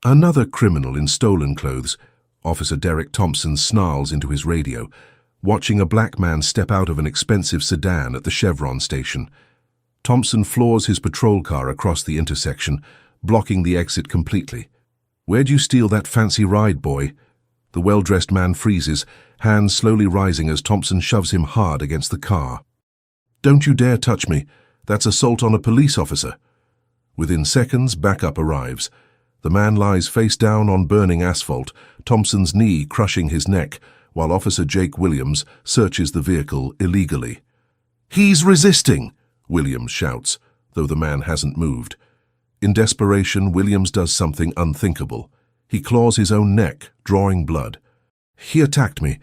Another criminal in stolen clothes. Officer Derek Thompson snarls into his radio, watching a black man step out of an expensive sedan at the Chevron station. Thompson floors his patrol car across the intersection, blocking the exit completely. "Where'd you steal that fancy ride, boy?" The well-dressed man freezes, hands slowly rising as Thompson shoves him hard against the car. "Don't you dare touch me. That's assault on a police officer." Within seconds, backup arrives. The man lies face down on burning asphalt, Thompson's knee crushing his neck, while Officer Jake Williams searches the vehicle illegally. "He's resisting!" Williams shouts, though the man hasn't moved. In desperation, Williams does something unthinkable. He claws his own neck, drawing blood. "He attacked me,"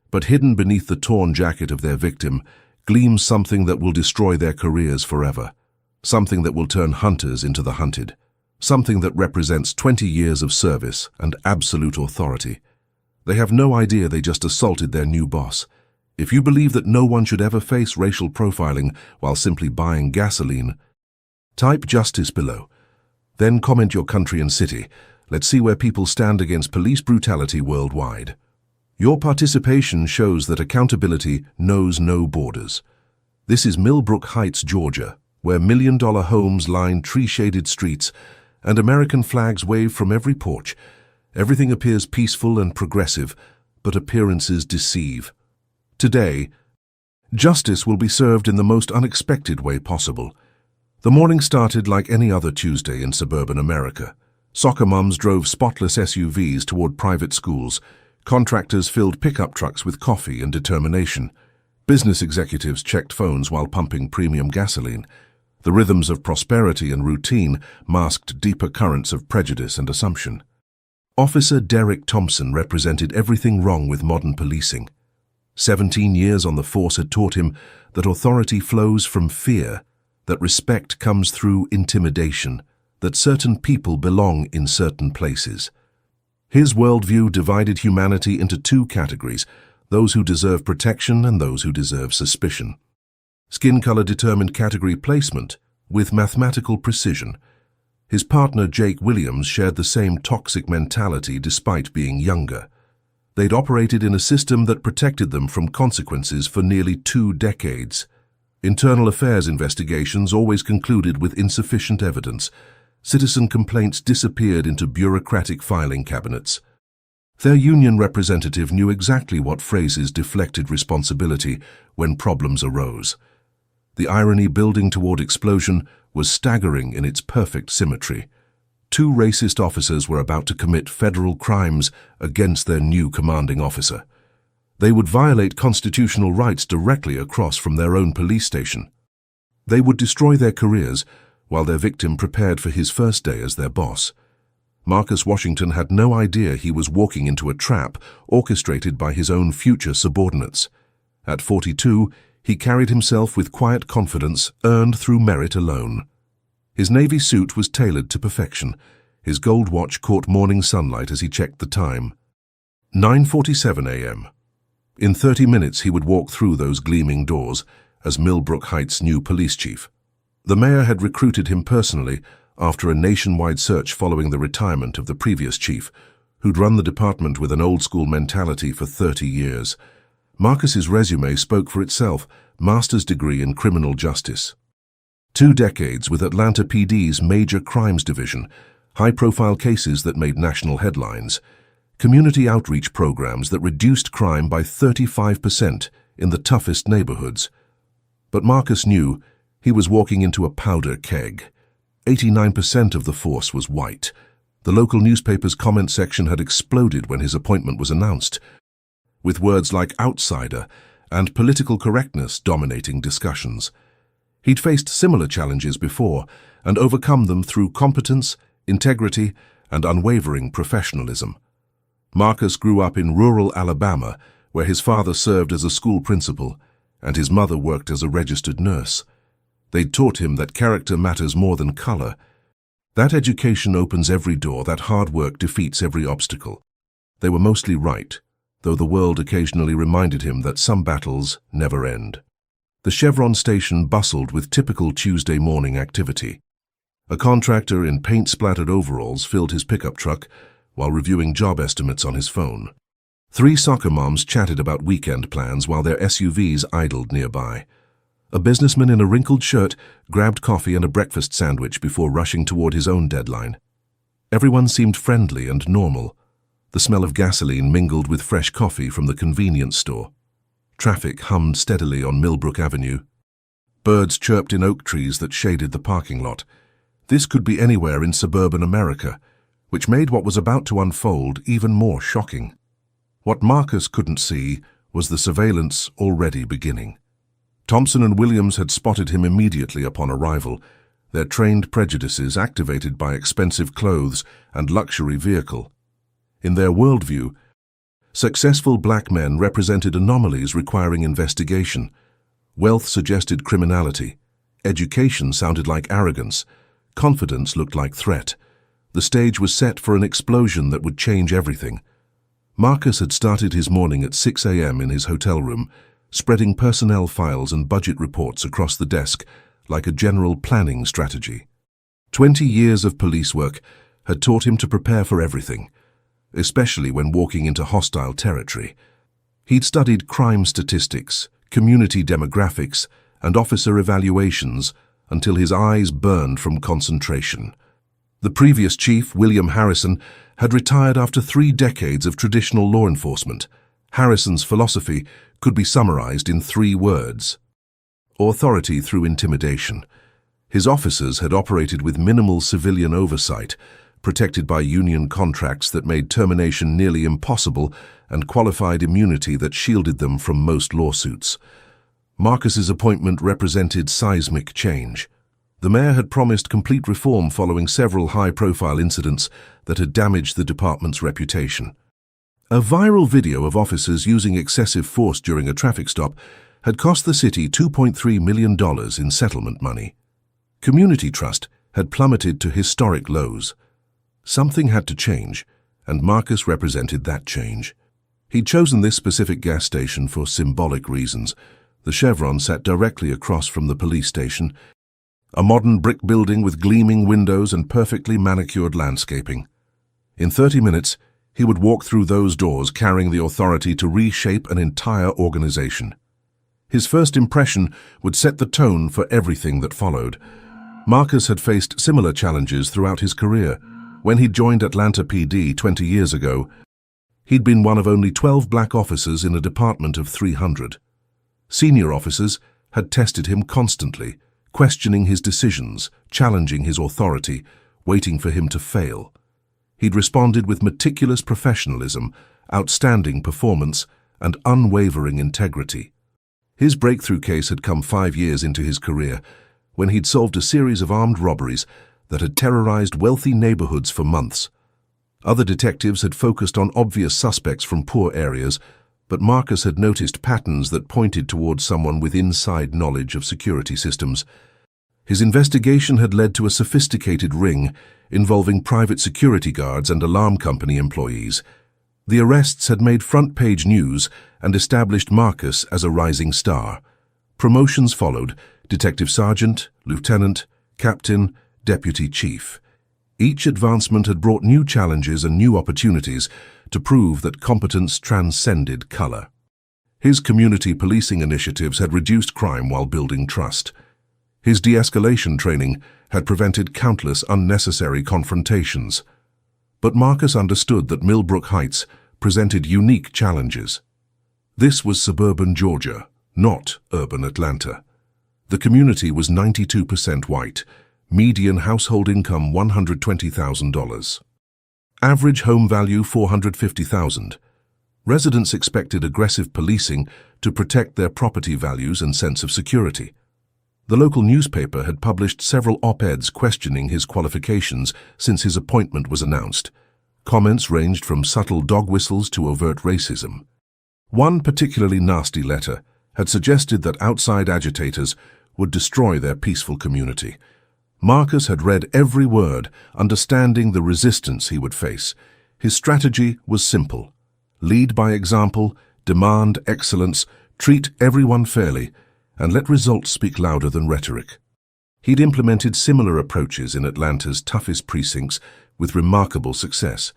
but hidden beneath the torn jacket of their victim gleams something that will destroy their careers forever. Something that will turn hunters into the hunted. Something that represents 20 years of service and absolute authority. They have no idea they just assaulted their new boss. If you believe that no one should ever face racial profiling while simply buying gasoline, type justice below. Then comment your country and city. Let's see where people stand against police brutality worldwide. Your participation shows that accountability knows no borders. This is Millbrook Heights, Georgia, where million-dollar homes line tree-shaded streets and American flags wave from every porch. Everything appears peaceful and progressive, but appearances deceive. Today, justice will be served in the most unexpected way possible. The morning started like any other Tuesday in suburban America. Soccer moms drove spotless SUVs toward private schools. Contractors filled pickup trucks with coffee and determination. Business executives checked phones while pumping premium gasoline. The rhythms of prosperity and routine masked deeper currents of prejudice and assumption. Officer Derek Thompson represented everything wrong with modern policing. 17 years on the force had taught him that authority flows from fear, that respect comes through intimidation, that certain people belong in certain places. His worldview divided humanity into two categories, those who deserve protection and those who deserve suspicion. Skin color determined category placement with mathematical precision. His partner Jake Williams shared the same toxic mentality despite being younger. They'd operated in a system that protected them from consequences for nearly 2 decades. Internal affairs investigations always concluded with insufficient evidence. Citizen complaints disappeared into bureaucratic filing cabinets. Their union representative knew exactly what phrases deflected responsibility when problems arose. The irony building toward explosion was staggering in its perfect symmetry. 2 racist officers were about to commit federal crimes against their new commanding officer. They would violate constitutional rights directly across from their own police station. They would destroy their careers while their victim prepared for his first day as their boss. Marcus Washington had no idea he was walking into a trap orchestrated by his own future subordinates. At 42, he carried himself with quiet confidence earned through merit alone. His navy suit was tailored to perfection. His gold watch caught morning sunlight as he checked the time. 9:47 a.m. In 30 minutes he would walk through those gleaming doors as Millbrook Heights' new police chief. The mayor had recruited him personally after a nationwide search following the retirement of the previous chief, who'd run the department with an old-school mentality for 30 years. Marcus's resume spoke for itself, master's degree in criminal justice. 2 decades with Atlanta PD's Major Crimes Division, high-profile cases that made national headlines, community outreach programs that reduced crime by 35% in the toughest neighborhoods. But Marcus knew he was walking into a powder keg. 89% of the force was white. The local newspaper's comment section had exploded when his appointment was announced, with words like outsider and political correctness dominating discussions. He'd faced similar challenges before and overcome them through competence, integrity, and unwavering professionalism. Marcus grew up in rural Alabama, where his father served as a school principal and his mother worked as a registered nurse. They'd taught him that character matters more than color. That education opens every door, that hard work defeats every obstacle. They were mostly right, though the world occasionally reminded him that some battles never end. The Chevron station bustled with typical Tuesday morning activity. A contractor in paint-splattered overalls filled his pickup truck while reviewing job estimates on his phone. 3 soccer moms chatted about weekend plans while their SUVs idled nearby. A businessman in a wrinkled shirt grabbed coffee and a breakfast sandwich before rushing toward his own deadline. Everyone seemed friendly and normal. The smell of gasoline mingled with fresh coffee from the convenience store. Traffic hummed steadily on Millbrook Avenue. Birds chirped in oak trees that shaded the parking lot. This could be anywhere in suburban America, which made what was about to unfold even more shocking. What Marcus couldn't see was the surveillance already beginning. Thompson and Williams had spotted him immediately upon arrival, their trained prejudices activated by expensive clothes and luxury vehicle. In their worldview, successful black men represented anomalies requiring investigation. Wealth suggested criminality. Education sounded like arrogance. Confidence looked like threat. The stage was set for an explosion that would change everything. Marcus had started his morning at 6 a.m. in his hotel room, spreading personnel files and budget reports across the desk like a general planning strategy. 20 years of police work had taught him to prepare for everything, especially when walking into hostile territory. He'd studied crime statistics, community demographics, and officer evaluations until his eyes burned from concentration. The previous chief, William Harrison, had retired after 3 decades of traditional law enforcement. Harrison's philosophy could be summarized in 3 words: authority through intimidation. His officers had operated with minimal civilian oversight, protected by union contracts that made termination nearly impossible and qualified immunity that shielded them from most lawsuits. Marcus's appointment represented seismic change. The mayor had promised complete reform following several high-profile incidents that had damaged the department's reputation. A viral video of officers using excessive force during a traffic stop had cost the city $2.3 million in settlement money. Community trust had plummeted to historic lows. Something had to change, and Marcus represented that change. He'd chosen this specific gas station for symbolic reasons. The Chevron sat directly across from the police station, a modern brick building with gleaming windows and perfectly manicured landscaping. In 30 minutes, he would walk through those doors carrying the authority to reshape an entire organization. His first impression would set the tone for everything that followed. Marcus had faced similar challenges throughout his career. When he joined Atlanta PD 20 years ago, he'd been one of only 12 black officers in a department of 300. Senior officers had tested him constantly, questioning his decisions, challenging his authority, waiting for him to fail. He'd responded with meticulous professionalism, outstanding performance, and unwavering integrity. His breakthrough case had come 5 years into his career, when he'd solved a series of armed robberies that had terrorized wealthy neighborhoods for months. Other detectives had focused on obvious suspects from poor areas, but Marcus had noticed patterns that pointed towards someone with inside knowledge of security systems. His investigation had led to a sophisticated ring involving private security guards and alarm company employees. The arrests had made front-page news and established Marcus as a rising star. Promotions followed: detective sergeant, lieutenant, captain, deputy chief. Each advancement had brought new challenges and new opportunities to prove that competence transcended color. His community policing initiatives had reduced crime while building trust. His de-escalation training had prevented countless unnecessary confrontations. But Marcus understood that Millbrook Heights presented unique challenges. This was suburban Georgia, not urban Atlanta. The community was 92% white, median household income $120,000. Average home value $450,000. Residents expected aggressive policing to protect their property values and sense of security. The local newspaper had published several op-eds questioning his qualifications since his appointment was announced. Comments ranged from subtle dog whistles to overt racism. One particularly nasty letter had suggested that outside agitators would destroy their peaceful community. Marcus had read every word, understanding the resistance he would face. His strategy was simple: lead by example, demand excellence, treat everyone fairly, and let results speak louder than rhetoric. He'd implemented similar approaches in Atlanta's toughest precincts with remarkable success.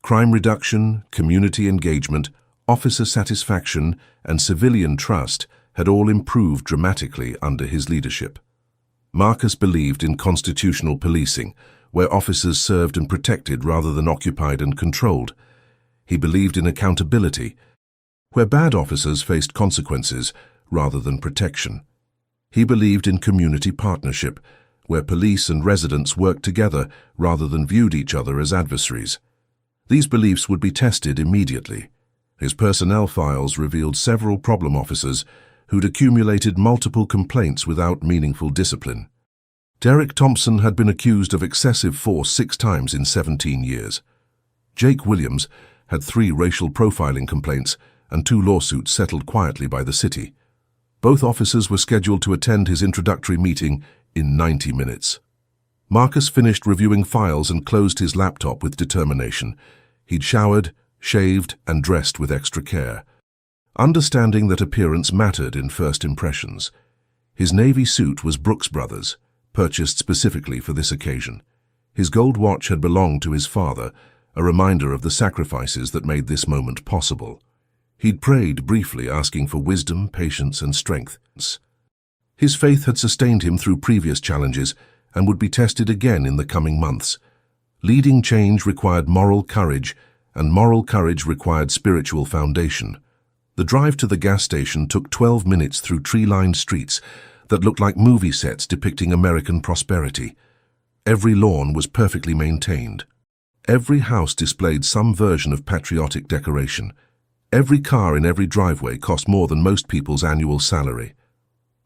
Crime reduction, community engagement, officer satisfaction, and civilian trust had all improved dramatically under his leadership. Marcus believed in constitutional policing, where officers served and protected rather than occupied and controlled. He believed in accountability, where bad officers faced consequences rather than protection. He believed in community partnership, where police and residents worked together rather than viewed each other as adversaries. These beliefs would be tested immediately. His personnel files revealed several problem officers who'd accumulated multiple complaints without meaningful discipline. Derek Thompson had been accused of excessive force 6 times in 17 years. Jake Williams had 3 racial profiling complaints and 2 lawsuits settled quietly by the city. Both officers were scheduled to attend his introductory meeting in 90 minutes. Marcus finished reviewing files and closed his laptop with determination. He'd showered, shaved, and dressed with extra care, understanding that appearance mattered in first impressions. His navy suit was Brooks Brothers, purchased specifically for this occasion. His gold watch had belonged to his father, a reminder of the sacrifices that made this moment possible. He'd prayed briefly, asking for wisdom, patience, and strength. His faith had sustained him through previous challenges and would be tested again in the coming months. Leading change required moral courage, and moral courage required spiritual foundation. The drive to the gas station took 12 minutes through tree-lined streets that looked like movie sets depicting American prosperity. Every lawn was perfectly maintained. Every house displayed some version of patriotic decoration. Every car in every driveway cost more than most people's annual salary.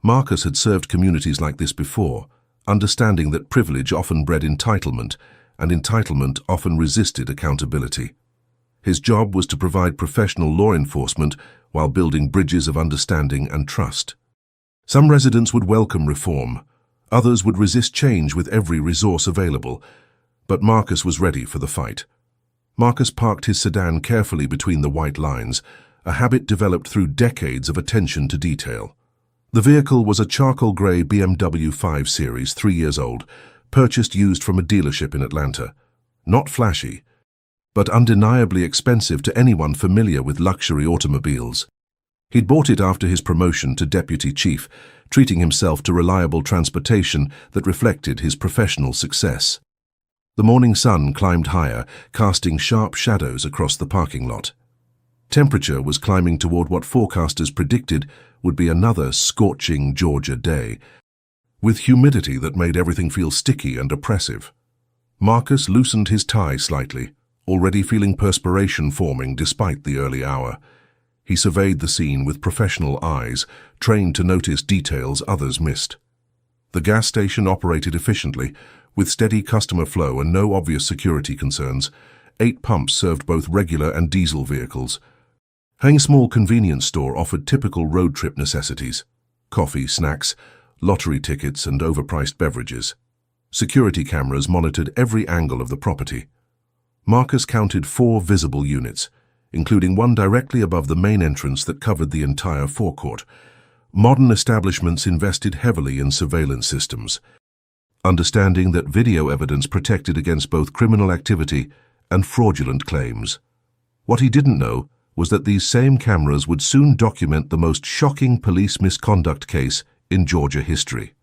Marcus had served communities like this before, understanding that privilege often bred entitlement, and entitlement often resisted accountability. His job was to provide professional law enforcement while building bridges of understanding and trust. Some residents would welcome reform. Others would resist change with every resource available. But Marcus was ready for the fight. Marcus parked his sedan carefully between the white lines, a habit developed through decades of attention to detail. The vehicle was a charcoal grey BMW 5 Series, 3 years old, purchased used from a dealership in Atlanta. Not flashy, but undeniably expensive to anyone familiar with luxury automobiles. He'd bought it after his promotion to deputy chief, treating himself to reliable transportation that reflected his professional success. The morning sun climbed higher, casting sharp shadows across the parking lot. Temperature was climbing toward what forecasters predicted would be another scorching Georgia day, with humidity that made everything feel sticky and oppressive. Marcus loosened his tie slightly, already feeling perspiration forming despite the early hour. He surveyed the scene with professional eyes, trained to notice details others missed. The gas station operated efficiently, with steady customer flow and no obvious security concerns. 8 pumps served both regular and diesel vehicles. A small convenience store offered typical road trip necessities: coffee, snacks, lottery tickets, and overpriced beverages. Security cameras monitored every angle of the property. Marcus counted 4 visible units, including one directly above the main entrance that covered the entire forecourt. Modern establishments invested heavily in surveillance systems, understanding that video evidence protected against both criminal activity and fraudulent claims. What he didn't know was that these same cameras would soon document the most shocking police misconduct case in Georgia history.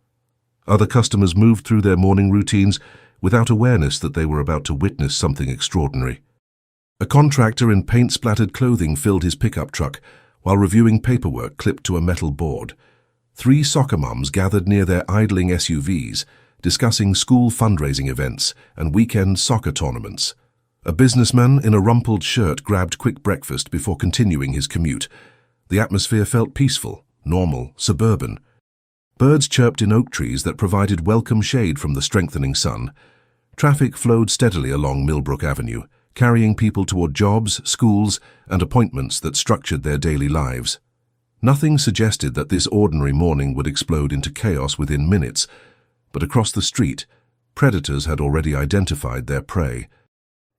Other customers moved through their morning routines without awareness that they were about to witness something extraordinary. A contractor in paint-splattered clothing filled his pickup truck while reviewing paperwork clipped to a metal board. 3 soccer moms gathered near their idling SUVs, discussing school fundraising events and weekend soccer tournaments. A businessman in a rumpled shirt grabbed quick breakfast before continuing his commute. The atmosphere felt peaceful, normal, suburban. Birds chirped in oak trees that provided welcome shade from the strengthening sun. Traffic flowed steadily along Millbrook Avenue, carrying people toward jobs, schools, and appointments that structured their daily lives. Nothing suggested that this ordinary morning would explode into chaos within minutes, but across the street, predators had already identified their prey.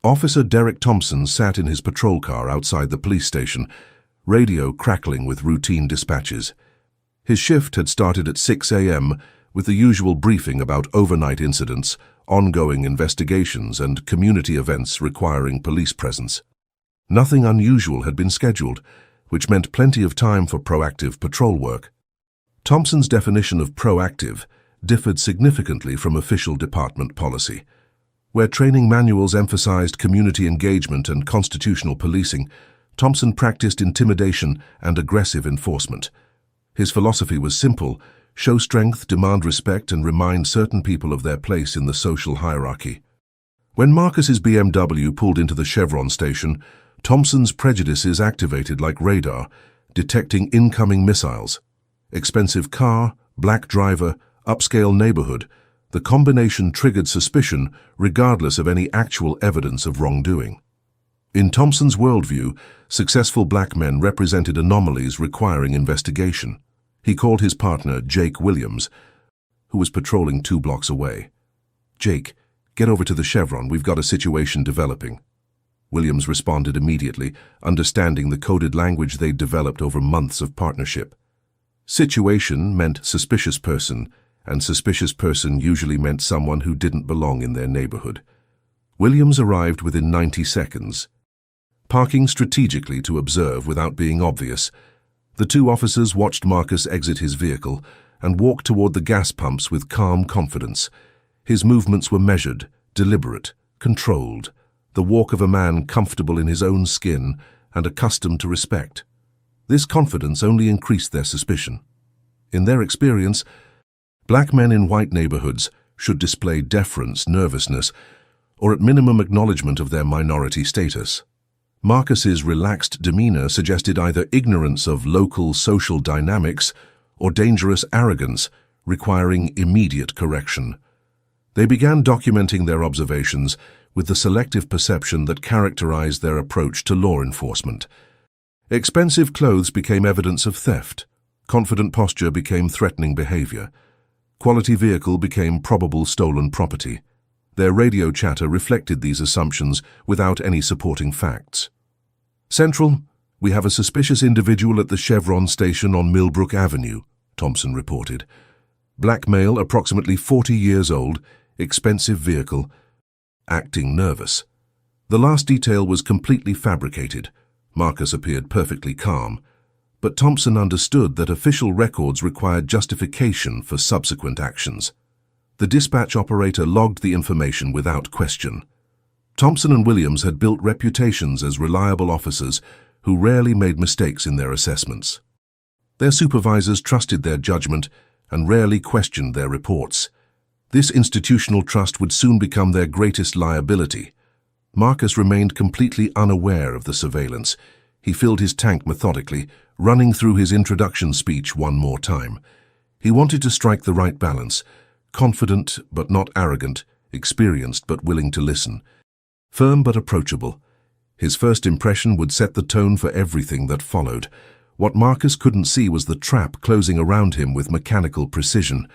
Officer Derek Thompson sat in his patrol car outside the police station, radio crackling with routine dispatches. His shift had started at 6 a.m. with the usual briefing about overnight incidents, ongoing investigations, and community events requiring police presence. Nothing unusual had been scheduled, which meant plenty of time for proactive patrol work. Thompson's definition of proactive differed significantly from official department policy. Where training manuals emphasized community engagement and constitutional policing, Thompson practiced intimidation and aggressive enforcement. His philosophy was simple: show strength, demand respect, and remind certain people of their place in the social hierarchy. When Marcus's BMW pulled into the Chevron station, Thompson's prejudices activated like radar, detecting incoming missiles. Expensive car, black driver, upscale neighborhood, the combination triggered suspicion regardless of any actual evidence of wrongdoing. In Thompson's worldview, successful black men represented anomalies requiring investigation. He called his partner, Jake Williams, who was patrolling 2 blocks away. "Jake, get over to the Chevron, we've got a situation developing." Williams responded immediately, understanding the coded language they'd developed over months of partnership. Situation meant suspicious person, and suspicious person usually meant someone who didn't belong in their neighborhood. Williams arrived within 90 seconds. Parking strategically to observe without being obvious, the 2 officers watched Marcus exit his vehicle and walk toward the gas pumps with calm confidence. His movements were measured, deliberate, controlled, the walk of a man comfortable in his own skin and accustomed to respect. This confidence only increased their suspicion. In their experience, black men in white neighborhoods should display deference, nervousness, or at minimum acknowledgement of their minority status. Marcus's relaxed demeanor suggested either ignorance of local social dynamics or dangerous arrogance requiring immediate correction. They began documenting their observations with the selective perception that characterized their approach to law enforcement. Expensive clothes became evidence of theft. Confident posture became threatening behavior. Quality vehicle became probable stolen property. Their radio chatter reflected these assumptions without any supporting facts. "Central, we have a suspicious individual at the Chevron station on Millbrook Avenue," Thompson reported. "Black male, approximately 40 years old, expensive vehicle, acting nervous." The last detail was completely fabricated. Marcus appeared perfectly calm, but Thompson understood that official records required justification for subsequent actions. The dispatch operator logged the information without question. Thompson and Williams had built reputations as reliable officers who rarely made mistakes in their assessments. Their supervisors trusted their judgment and rarely questioned their reports. This institutional trust would soon become their greatest liability. Marcus remained completely unaware of the surveillance. He filled his tank methodically, running through his introduction speech one more time. He wanted to strike the right balance, confident but not arrogant, experienced but willing to listen, firm but approachable. His first impression would set the tone for everything that followed. What Marcus couldn't see was the trap closing around him with mechanical precision.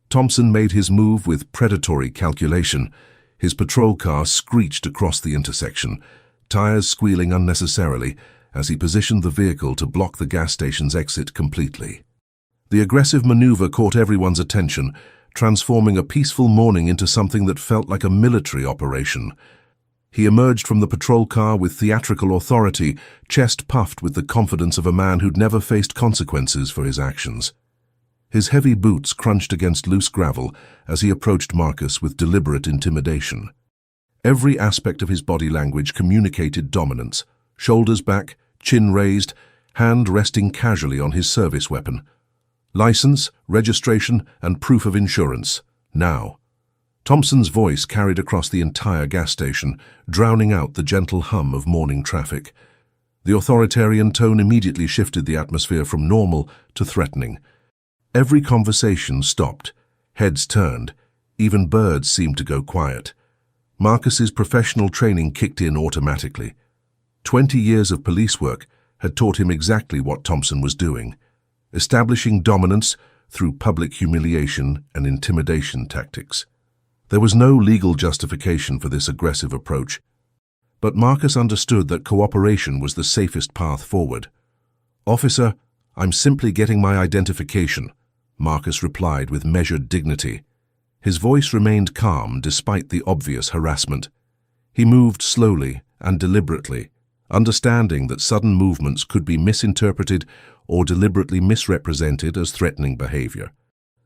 Thompson made his move with predatory calculation. His patrol car screeched across the intersection, tires squealing unnecessarily as he positioned the vehicle to block the gas station's exit completely. The aggressive maneuver caught everyone's attention, transforming a peaceful morning into something that felt like a military operation. He emerged from the patrol car with theatrical authority, chest puffed with the confidence of a man who'd never faced consequences for his actions. His heavy boots crunched against loose gravel as he approached Marcus with deliberate intimidation. Every aspect of his body language communicated dominance: shoulders back, chin raised, hand resting casually on his service weapon. License, registration, and proof of insurance. Now. Thompson's voice carried across the entire gas station, drowning out the gentle hum of morning traffic. The authoritarian tone immediately shifted the atmosphere from normal to threatening. Every conversation stopped, heads turned, even birds seemed to go quiet. Marcus's professional training kicked in automatically. 20 years of police work had taught him exactly what Thompson was doing, establishing dominance through public humiliation and intimidation tactics. There was no legal justification for this aggressive approach, but Marcus understood that cooperation was the safest path forward. "Officer, I'm simply getting my identification," Marcus replied with measured dignity. His voice remained calm despite the obvious harassment. He moved slowly and deliberately, understanding that sudden movements could be misinterpreted or deliberately misrepresented as threatening behavior.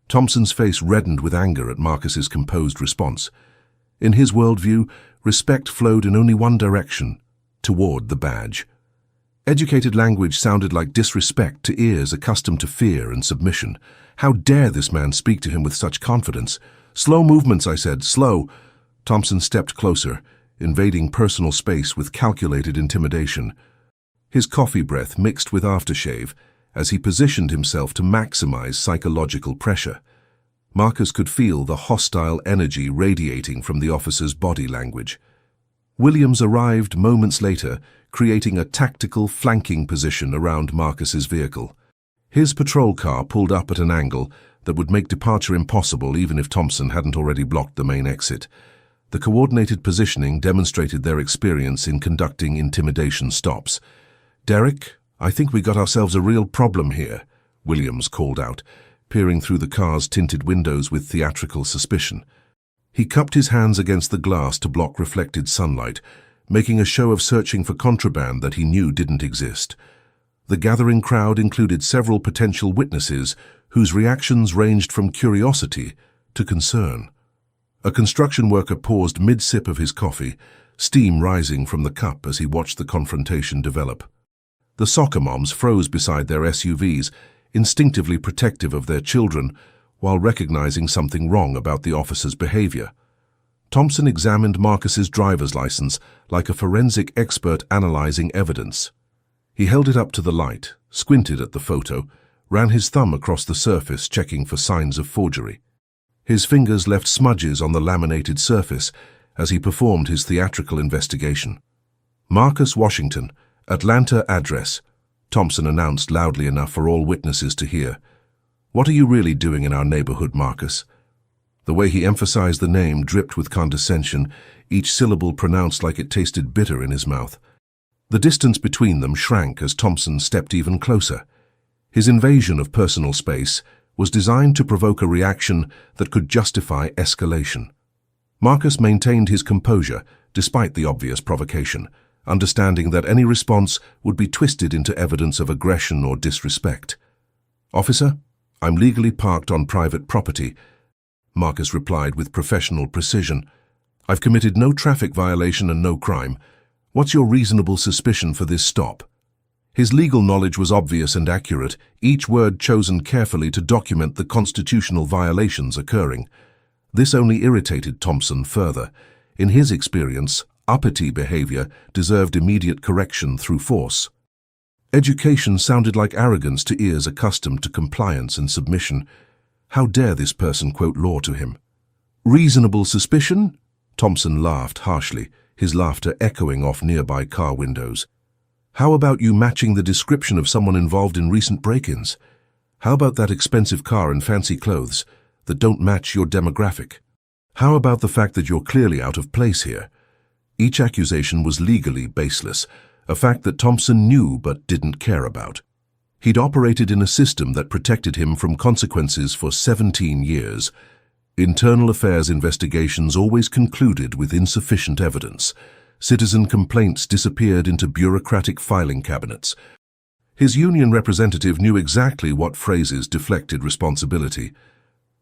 Thompson's face reddened with anger at Marcus's composed response. In his worldview, respect flowed in only one direction, toward the badge. Educated language sounded like disrespect to ears accustomed to fear and submission. How dare this man speak to him with such confidence? "Slow movements," I said, "slow." Thompson stepped closer, invading personal space with calculated intimidation. His coffee breath mixed with aftershave as he positioned himself to maximize psychological pressure. Marcus could feel the hostile energy radiating from the officer's body language. Williams arrived moments later, creating a tactical flanking position around Marcus's vehicle. His patrol car pulled up at an angle that would make departure impossible even if Thompson hadn't already blocked the main exit. The coordinated positioning demonstrated their experience in conducting intimidation stops. "Derek, I think we got ourselves a real problem here," Williams called out, peering through the car's tinted windows with theatrical suspicion. He cupped his hands against the glass to block reflected sunlight, making a show of searching for contraband that he knew didn't exist. The gathering crowd included several potential witnesses whose reactions ranged from curiosity to concern. A construction worker paused mid-sip of his coffee, steam rising from the cup as he watched the confrontation develop. The soccer moms froze beside their SUVs, instinctively protective of their children, while recognizing something wrong about the officer's behavior. Thompson examined Marcus's driver's license like a forensic expert analyzing evidence. He held it up to the light, squinted at the photo, ran his thumb across the surface checking for signs of forgery. His fingers left smudges on the laminated surface as he performed his theatrical investigation. "Marcus Washington, Atlanta address," Thompson announced loudly enough for all witnesses to hear. "What are you really doing in our neighborhood, Marcus?" The way he emphasized the name dripped with condescension, each syllable pronounced like it tasted bitter in his mouth. The distance between them shrank as Thompson stepped even closer. His invasion of personal space was designed to provoke a reaction that could justify escalation. Marcus maintained his composure despite the obvious provocation, understanding that any response would be twisted into evidence of aggression or disrespect. "Officer, I'm legally parked on private property," Marcus replied with professional precision. "I've committed no traffic violation and no crime. What's your reasonable suspicion for this stop?" His legal knowledge was obvious and accurate, each word chosen carefully to document the constitutional violations occurring. This only irritated Thompson further. In his experience, uppity behavior deserved immediate correction through force. Education sounded like arrogance to ears accustomed to compliance and submission. How dare this person quote law to him? "Reasonable suspicion?" Thompson laughed harshly, his laughter echoing off nearby car windows. "How about you matching the description of someone involved in recent break-ins? How about that expensive car and fancy clothes that don't match your demographic? How about the fact that you're clearly out of place here?" Each accusation was legally baseless, a fact that Thompson knew but didn't care about. He'd operated in a system that protected him from consequences for 17 years. Internal affairs investigations always concluded with insufficient evidence. Citizen complaints disappeared into bureaucratic filing cabinets. His union representative knew exactly what phrases deflected responsibility.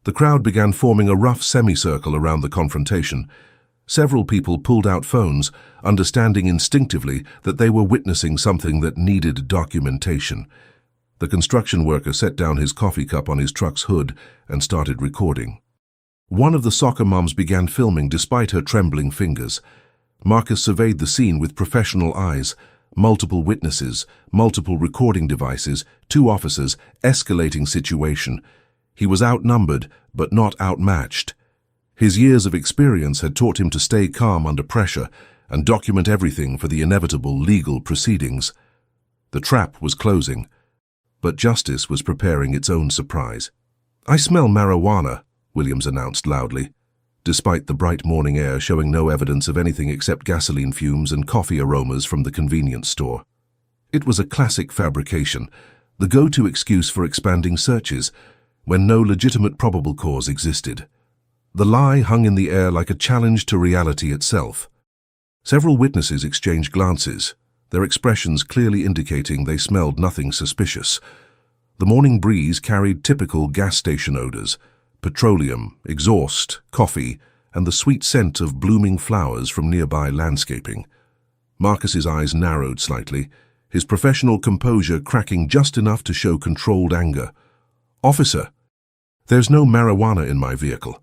The crowd began forming a rough semicircle around the confrontation. Several people pulled out phones, understanding instinctively that they were witnessing something that needed documentation. The construction worker set down his coffee cup on his truck's hood and started recording. One of the soccer moms began filming despite her trembling fingers. Marcus surveyed the scene with professional eyes. Multiple witnesses, multiple recording devices, 2 officers, escalating situation. He was outnumbered, but not outmatched. His years of experience had taught him to stay calm under pressure and document everything for the inevitable legal proceedings. The trap was closing, but justice was preparing its own surprise. "I smell marijuana," Williams announced loudly, despite the bright morning air showing no evidence of anything except gasoline fumes and coffee aromas from the convenience store. It was a classic fabrication, the go-to excuse for expanding searches. when no legitimate probable cause existed. The lie hung in the air like a challenge to reality itself. Several witnesses exchanged glances, their expressions clearly indicating they smelled nothing suspicious. The morning breeze carried typical gas station odors: petroleum, exhaust, coffee, and the sweet scent of blooming flowers from nearby landscaping. Marcus's eyes narrowed slightly, his professional composure cracking just enough to show controlled anger. "Officer, there's no marijuana in my vehicle.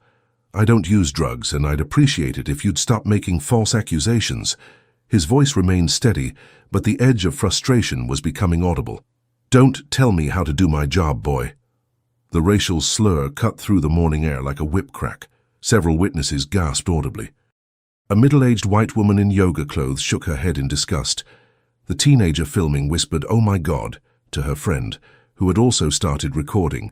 I don't use drugs, and I'd appreciate it if you'd stop making false accusations." His voice remained steady, but the edge of frustration was becoming audible. "Don't tell me how to do my job, boy." The racial slur cut through the morning air like a whip crack. Several witnesses gasped audibly. A middle-aged white woman in yoga clothes shook her head in disgust. The teenager filming whispered, "Oh my God," to her friend, who had also started recording.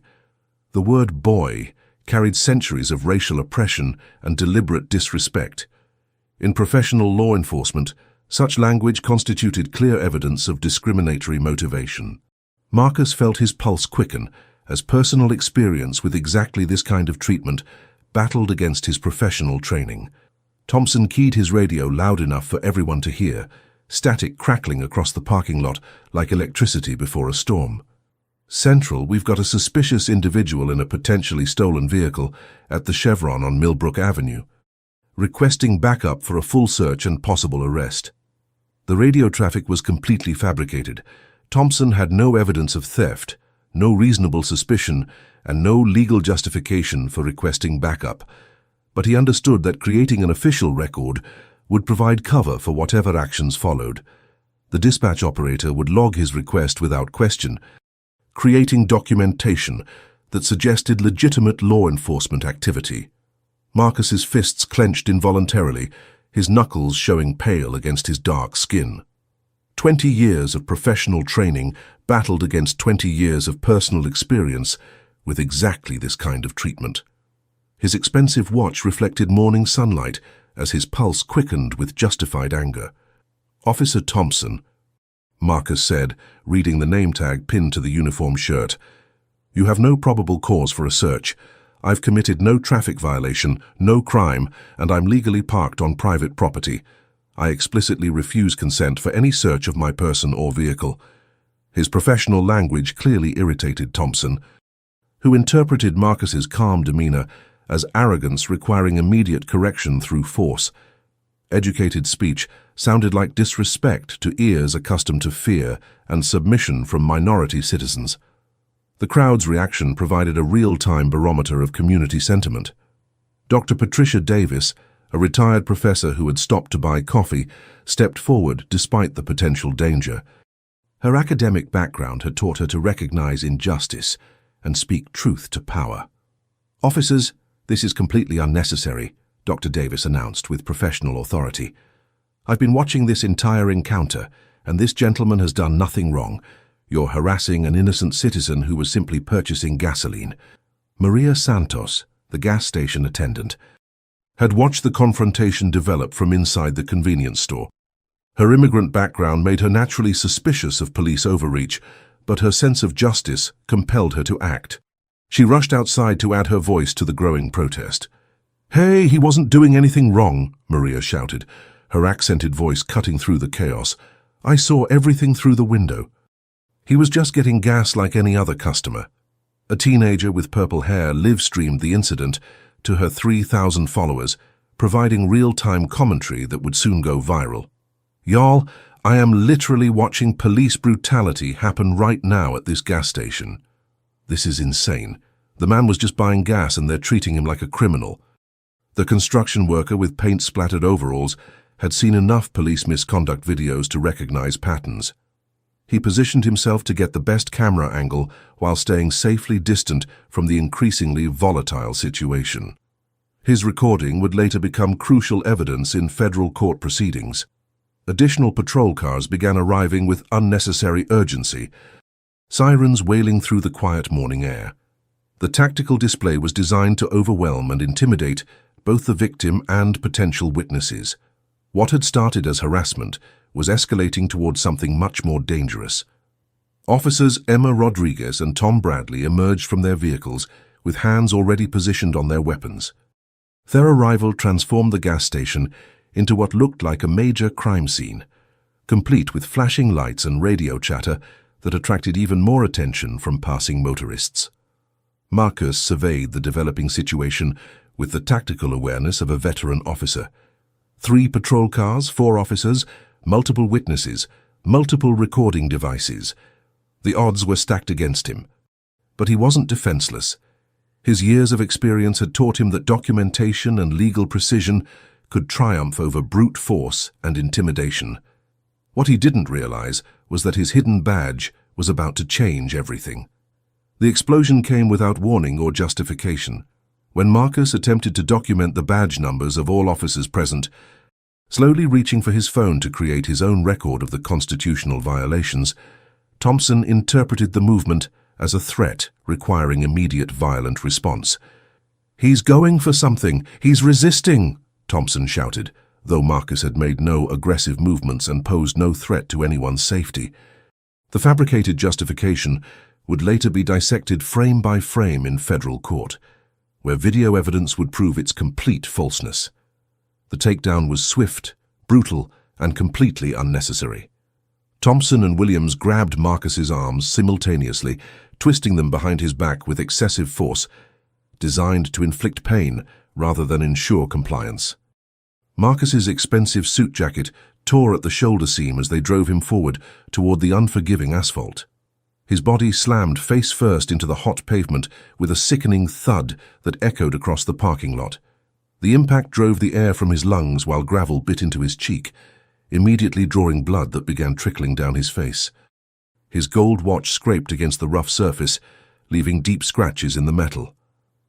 The word boy carried centuries of racial oppression and deliberate disrespect. In professional law enforcement, such language constituted clear evidence of discriminatory motivation. Marcus felt his pulse quicken as personal experience with exactly this kind of treatment battled against his professional training. Thompson keyed his radio loud enough for everyone to hear, static crackling across the parking lot like electricity before a storm. "Central, we've got a suspicious individual in a potentially stolen vehicle at the Chevron on Millbrook Avenue, requesting backup for a full search and possible arrest." The radio traffic was completely fabricated. Thompson had no evidence of theft, no reasonable suspicion, and no legal justification for requesting backup. But he understood that creating an official record would provide cover for whatever actions followed. The dispatch operator would log his request without question, creating documentation that suggested legitimate law enforcement activity. Marcus's fists clenched involuntarily, his knuckles showing pale against his dark skin. 20 years of professional training battled against 20 years of personal experience with exactly this kind of treatment. His expensive watch reflected morning sunlight as his pulse quickened with justified anger. "Officer Thompson," Marcus said, reading the name tag pinned to the uniform shirt, "you have no probable cause for a search. I've committed no traffic violation, no crime, and I'm legally parked on private property. I explicitly refuse consent for any search of my person or vehicle." His professional language clearly irritated Thompson, who interpreted Marcus's calm demeanor as arrogance requiring immediate correction through force. Educated speech sounded like disrespect to ears accustomed to fear and submission from minority citizens. The crowd's reaction provided a real-time barometer of community sentiment. Dr. Patricia Davis, a retired professor who had stopped to buy coffee, stepped forward despite the potential danger. Her academic background had taught her to recognize injustice and speak truth to power. "Officers, this is completely unnecessary," Dr. Davis announced with professional authority. "I've been watching this entire encounter, and this gentleman has done nothing wrong. You're harassing an innocent citizen who was simply purchasing gasoline." Maria Santos, the gas station attendant, had watched the confrontation develop from inside the convenience store. Her immigrant background made her naturally suspicious of police overreach, but her sense of justice compelled her to act. She rushed outside to add her voice to the growing protest. "Hey, he wasn't doing anything wrong," Maria shouted, her accented voice cutting through the chaos. "I saw everything through the window. He was just getting gas like any other customer." A teenager with purple hair live-streamed the incident to her 3,000 followers, providing real-time commentary that would soon go viral. "Y'all, I am literally watching police brutality happen right now at this gas station. This is insane. The man was just buying gas and they're treating him like a criminal." The construction worker with paint-splattered overalls had seen enough police misconduct videos to recognize patterns. He positioned himself to get the best camera angle while staying safely distant from the increasingly volatile situation. His recording would later become crucial evidence in federal court proceedings. Additional patrol cars began arriving with unnecessary urgency, sirens wailing through the quiet morning air. The tactical display was designed to overwhelm and intimidate both the victim and potential witnesses. What had started as harassment was escalating towards something much more dangerous. Officers Emma Rodriguez and Tom Bradley emerged from their vehicles with hands already positioned on their weapons. Their arrival transformed the gas station into what looked like a major crime scene, complete with flashing lights and radio chatter that attracted even more attention from passing motorists. Marcus surveyed the developing situation with the tactical awareness of a veteran officer. 3 patrol cars, 4 officers, multiple witnesses, multiple recording devices. The odds were stacked against him. But he wasn't defenseless. His years of experience had taught him that documentation and legal precision could triumph over brute force and intimidation. What he didn't realize was that his hidden badge was about to change everything. The explosion came without warning or justification. When Marcus attempted to document the badge numbers of all officers present, slowly reaching for his phone to create his own record of the constitutional violations, Thompson interpreted the movement as a threat requiring immediate violent response. "He's going for something! He's resisting!" Thompson shouted, though Marcus had made no aggressive movements and posed no threat to anyone's safety. The fabricated justification would later be dissected frame by frame in federal court, where video evidence would prove its complete falseness. The takedown was swift, brutal, and completely unnecessary. Thompson and Williams grabbed Marcus's arms simultaneously, twisting them behind his back with excessive force, designed to inflict pain rather than ensure compliance. Marcus's expensive suit jacket tore at the shoulder seam as they drove him forward toward the unforgiving asphalt. His body slammed face first into the hot pavement with a sickening thud that echoed across the parking lot. The impact drove the air from his lungs while gravel bit into his cheek, immediately drawing blood that began trickling down his face. His gold watch scraped against the rough surface, leaving deep scratches in the metal.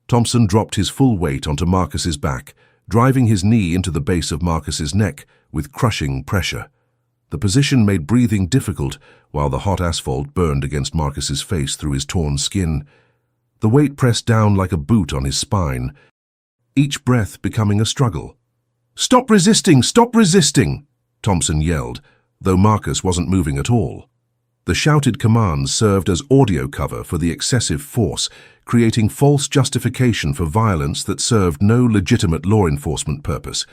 Thompson dropped his full weight onto Marcus's back, driving his knee into the base of Marcus's neck with crushing pressure. The position made breathing difficult while the hot asphalt burned against Marcus's face through his torn skin. The weight pressed down like a boot on his spine, each breath becoming a struggle. "Stop resisting! Stop resisting!" Thompson yelled, though Marcus wasn't moving at all. The shouted commands served as audio cover for the excessive force, creating false justification for violence that served no legitimate law enforcement purpose.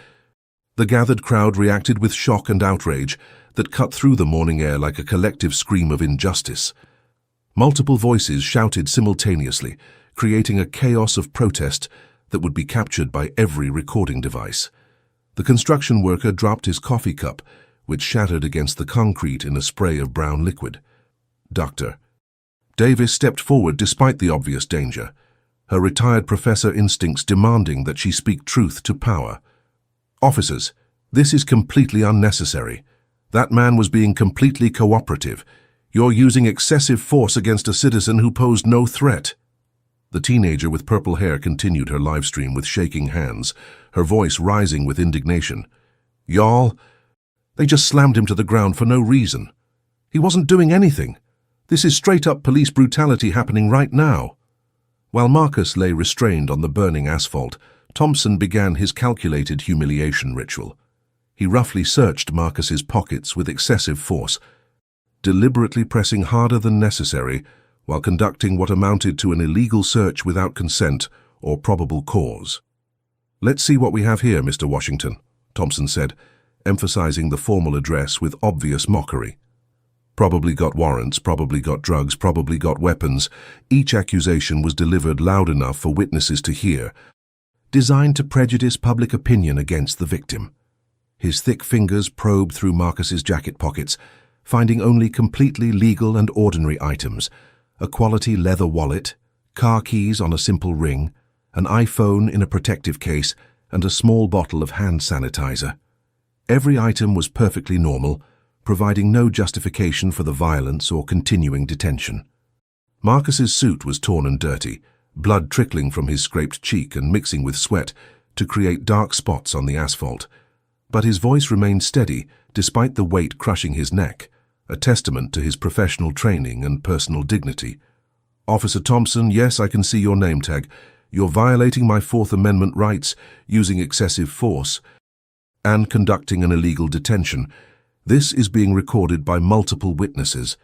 The gathered crowd reacted with shock and outrage that cut through the morning air like a collective scream of injustice. Multiple voices shouted simultaneously, creating a chaos of protest that would be captured by every recording device. The construction worker dropped his coffee cup, which shattered against the concrete in a spray of brown liquid. "Doctor." Davis stepped forward despite the obvious danger, her retired professor instincts demanding that she speak truth to power. "Officers, this is completely unnecessary. That man was being completely cooperative. You're using excessive force against a citizen who posed no threat." The teenager with purple hair continued her live stream with shaking hands, her voice rising with indignation. "Y'all, they just slammed him to the ground for no reason. He wasn't doing anything. This is straight-up police brutality happening right now." While Marcus lay restrained on the burning asphalt, Thompson began his calculated humiliation ritual. He roughly searched Marcus's pockets with excessive force, deliberately pressing harder than necessary while conducting what amounted to an illegal search without consent or probable cause. "Let's see what we have here, Mr. Washington," Thompson said, emphasizing the formal address with obvious mockery. "Probably got warrants, probably got drugs, probably got weapons." Each accusation was delivered loud enough for witnesses to hear, designed to prejudice public opinion against the victim. His thick fingers probed through Marcus's jacket pockets, finding only completely legal and ordinary items: a quality leather wallet, car keys on a simple ring, an iPhone in a protective case, and a small bottle of hand sanitizer. Every item was perfectly normal, providing no justification for the violence or continuing detention. Marcus's suit was torn and dirty, blood trickling from his scraped cheek and mixing with sweat to create dark spots on the asphalt. But his voice remained steady despite the weight crushing his neck, a testament to his professional training and personal dignity. "Officer Thompson, yes, I can see your name tag. You're violating my Fourth Amendment rights, using excessive force, and conducting an illegal detention. This is being recorded by multiple witnesses."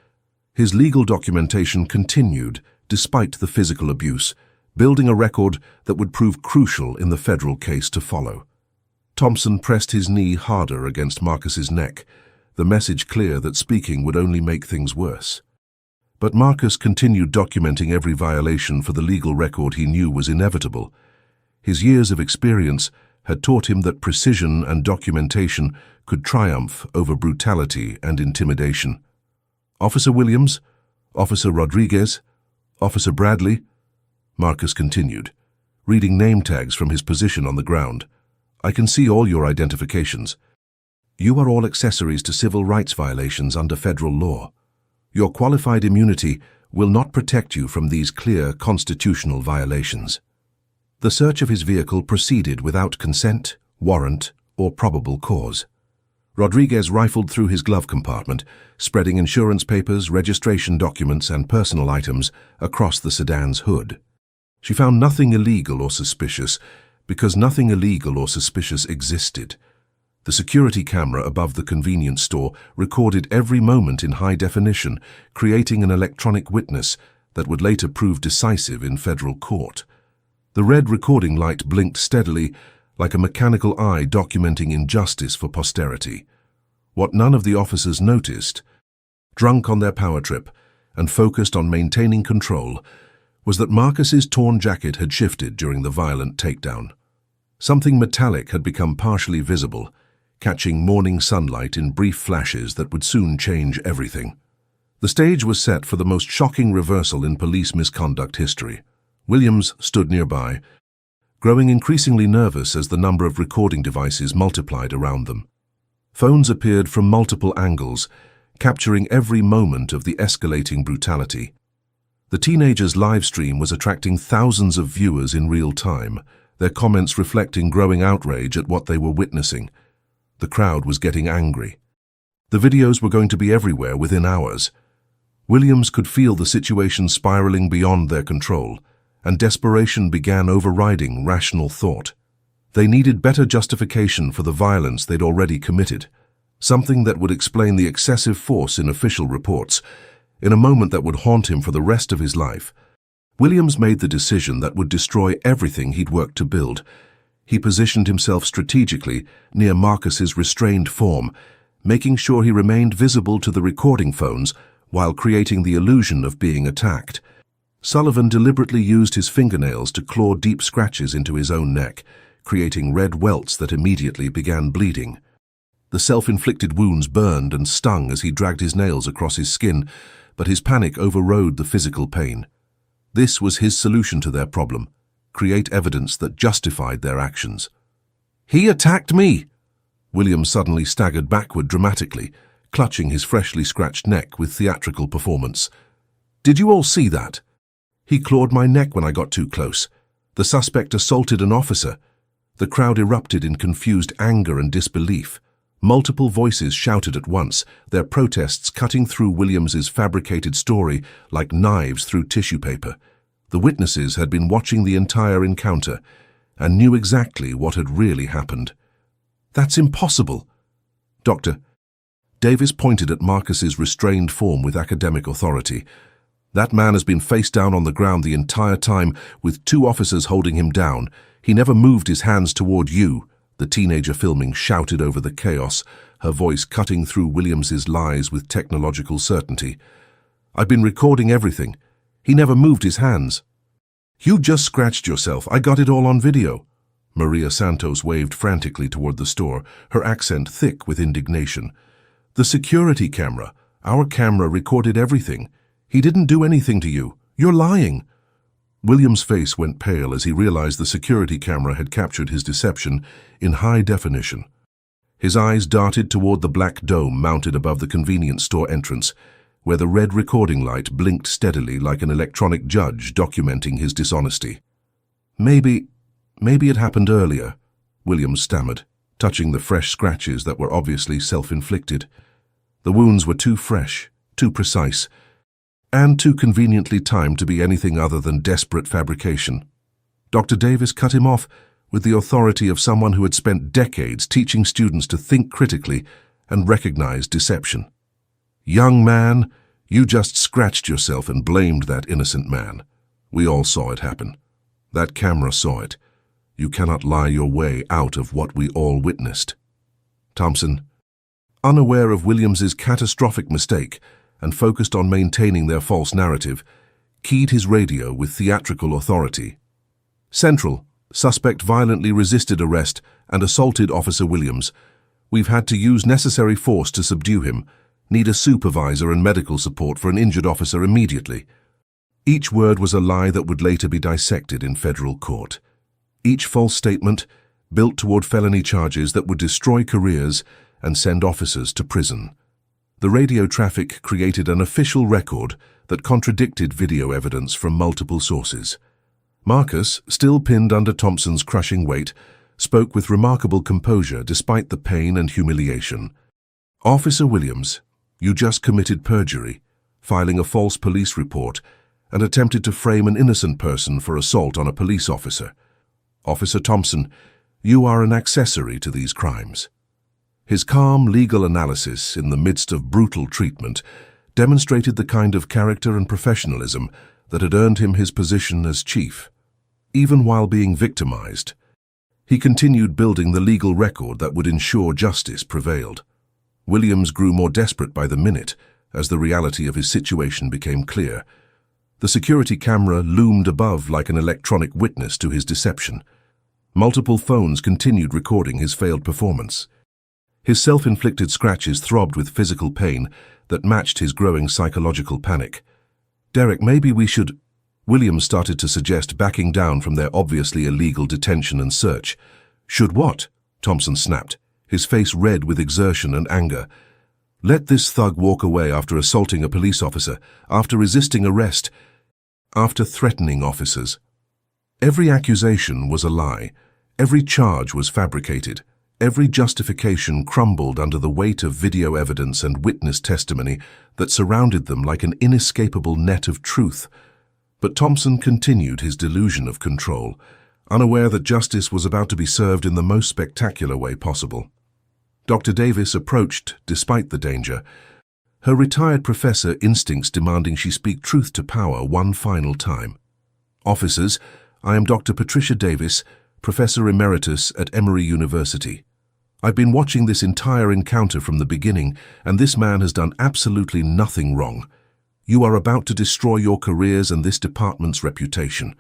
His legal documentation continued despite the physical abuse, building a record that would prove crucial in the federal case to follow. Thompson pressed his knee harder against Marcus's neck, the message clear that speaking would only make things worse. But Marcus continued documenting every violation for the legal record he knew was inevitable. His years of experience had taught him that precision and documentation could triumph over brutality and intimidation. "Officer Williams, Officer Rodriguez, Officer Bradley," Marcus continued, reading name tags from his position on the ground. "I can see all your identifications. You are all accessories to civil rights violations under federal law. Your qualified immunity will not protect you from these clear constitutional violations." The search of his vehicle proceeded without consent, warrant, or probable cause. Rodriguez rifled through his glove compartment, spreading insurance papers, registration documents, and personal items across the sedan's hood. She found nothing illegal or suspicious, because nothing illegal or suspicious existed. The security camera above the convenience store recorded every moment in high definition, creating an electronic witness that would later prove decisive in federal court. The red recording light blinked steadily, like a mechanical eye documenting injustice for posterity. What none of the officers noticed, drunk on their power trip and focused on maintaining control, was that Marcus's torn jacket had shifted during the violent takedown. Something metallic had become partially visible, catching morning sunlight in brief flashes that would soon change everything. The stage was set for the most shocking reversal in police misconduct history. Williams stood nearby, growing increasingly nervous as the number of recording devices multiplied around them. Phones appeared from multiple angles, capturing every moment of the escalating brutality. The teenager's live stream was attracting thousands of viewers in real time, their comments reflecting growing outrage at what they were witnessing. The crowd was getting angry. The videos were going to be everywhere within hours. Williams could feel the situation spiraling beyond their control, and desperation began overriding rational thought. They needed better justification for the violence they'd already committed, something that would explain the excessive force in official reports, in a moment that would haunt him for the rest of his life. Williams made the decision that would destroy everything he'd worked to build. He positioned himself strategically near Marcus's restrained form, making sure he remained visible to the recording phones while creating the illusion of being attacked. Sullivan deliberately used his fingernails to claw deep scratches into his own neck, creating red welts that immediately began bleeding. The self-inflicted wounds burned and stung as he dragged his nails across his skin, but his panic overrode the physical pain. This was his solution to their problem: create evidence that justified their actions. "He attacked me!" William suddenly staggered backward dramatically, clutching his freshly scratched neck with theatrical performance. "Did you all see that? He clawed my neck when I got too close. The suspect assaulted an officer." The crowd erupted in confused anger and disbelief. Multiple voices shouted at once, their protests cutting through Williams's fabricated story like knives through tissue paper. The witnesses had been watching the entire encounter and knew exactly what had really happened. "That's impossible." "Doctor," Davis pointed at Marcus's restrained form with academic authority. "That man has been face down on the ground the entire time, with 2 officers holding him down. He never moved his hands toward you," the teenager filming shouted over the chaos, her voice cutting through Williams's lies with technological certainty. "I've been recording everything. He never moved his hands." "You just scratched yourself. I got it all on video." Maria Santos waved frantically toward the store, her accent thick with indignation. "The security camera. Our camera recorded everything. He didn't do anything to you. You're lying." William's face went pale as he realized the security camera had captured his deception in high definition. His eyes darted toward the black dome mounted above the convenience store entrance, where the red recording light blinked steadily like an electronic judge documenting his dishonesty. Maybe it happened earlier," Williams stammered, touching the fresh scratches that were obviously self-inflicted. The wounds were too fresh, too precise, and too conveniently timed to be anything other than desperate fabrication. Dr. Davis cut him off with the authority of someone who had spent decades teaching students to think critically and recognize deception. "Young man, You just scratched yourself and blamed that innocent man. We all saw it happen. That camera saw it. You cannot lie your way out of what we all witnessed. Thompson, unaware of Williams's catastrophic mistake and focused on maintaining their false narrative, keyed his radio with theatrical authority. Central, suspect violently resisted arrest and assaulted Officer Williams. We've had to use necessary force to subdue him. Need a supervisor and medical support for an injured officer immediately. Each word was a lie that would later be dissected in federal court. Each false statement built toward felony charges that would destroy careers and send officers to prison. The radio traffic created an official record that contradicted video evidence from multiple sources. Marcus, still pinned under Thompson's crushing weight, spoke with remarkable composure despite the pain and humiliation. Officer Williams, you just committed perjury, filing a false police report, and attempted to frame an innocent person for assault on a police officer. Officer Thompson, you are an accessory to these crimes. His calm legal analysis in the midst of brutal treatment demonstrated the kind of character and professionalism that had earned him his position as chief. Even while being victimized, he continued building the legal record that would ensure justice prevailed. Williams grew more desperate by the minute as the reality of his situation became clear. The security camera loomed above like an electronic witness to his deception. Multiple phones continued recording his failed performance. His self-inflicted scratches throbbed with physical pain that matched his growing psychological panic. Derek, maybe we should... Williams started to suggest backing down from their obviously illegal detention and search. Should what? Thompson snapped, his face red with exertion and anger. Let this thug walk away after assaulting a police officer, after resisting arrest, after threatening officers. Every accusation was a lie. Every charge was fabricated. Every justification crumbled under the weight of video evidence and witness testimony that surrounded them like an inescapable net of truth. But Thompson continued his delusion of control, unaware that justice was about to be served in the most spectacular way possible. Dr. Davis approached despite the danger, her retired professor instincts demanding she speak truth to power one final time. Officers, I am Dr. Patricia Davis, Professor Emeritus at Emory University. I've been watching this entire encounter from the beginning, and this man has done absolutely nothing wrong. You are about to destroy your careers and this department's reputation.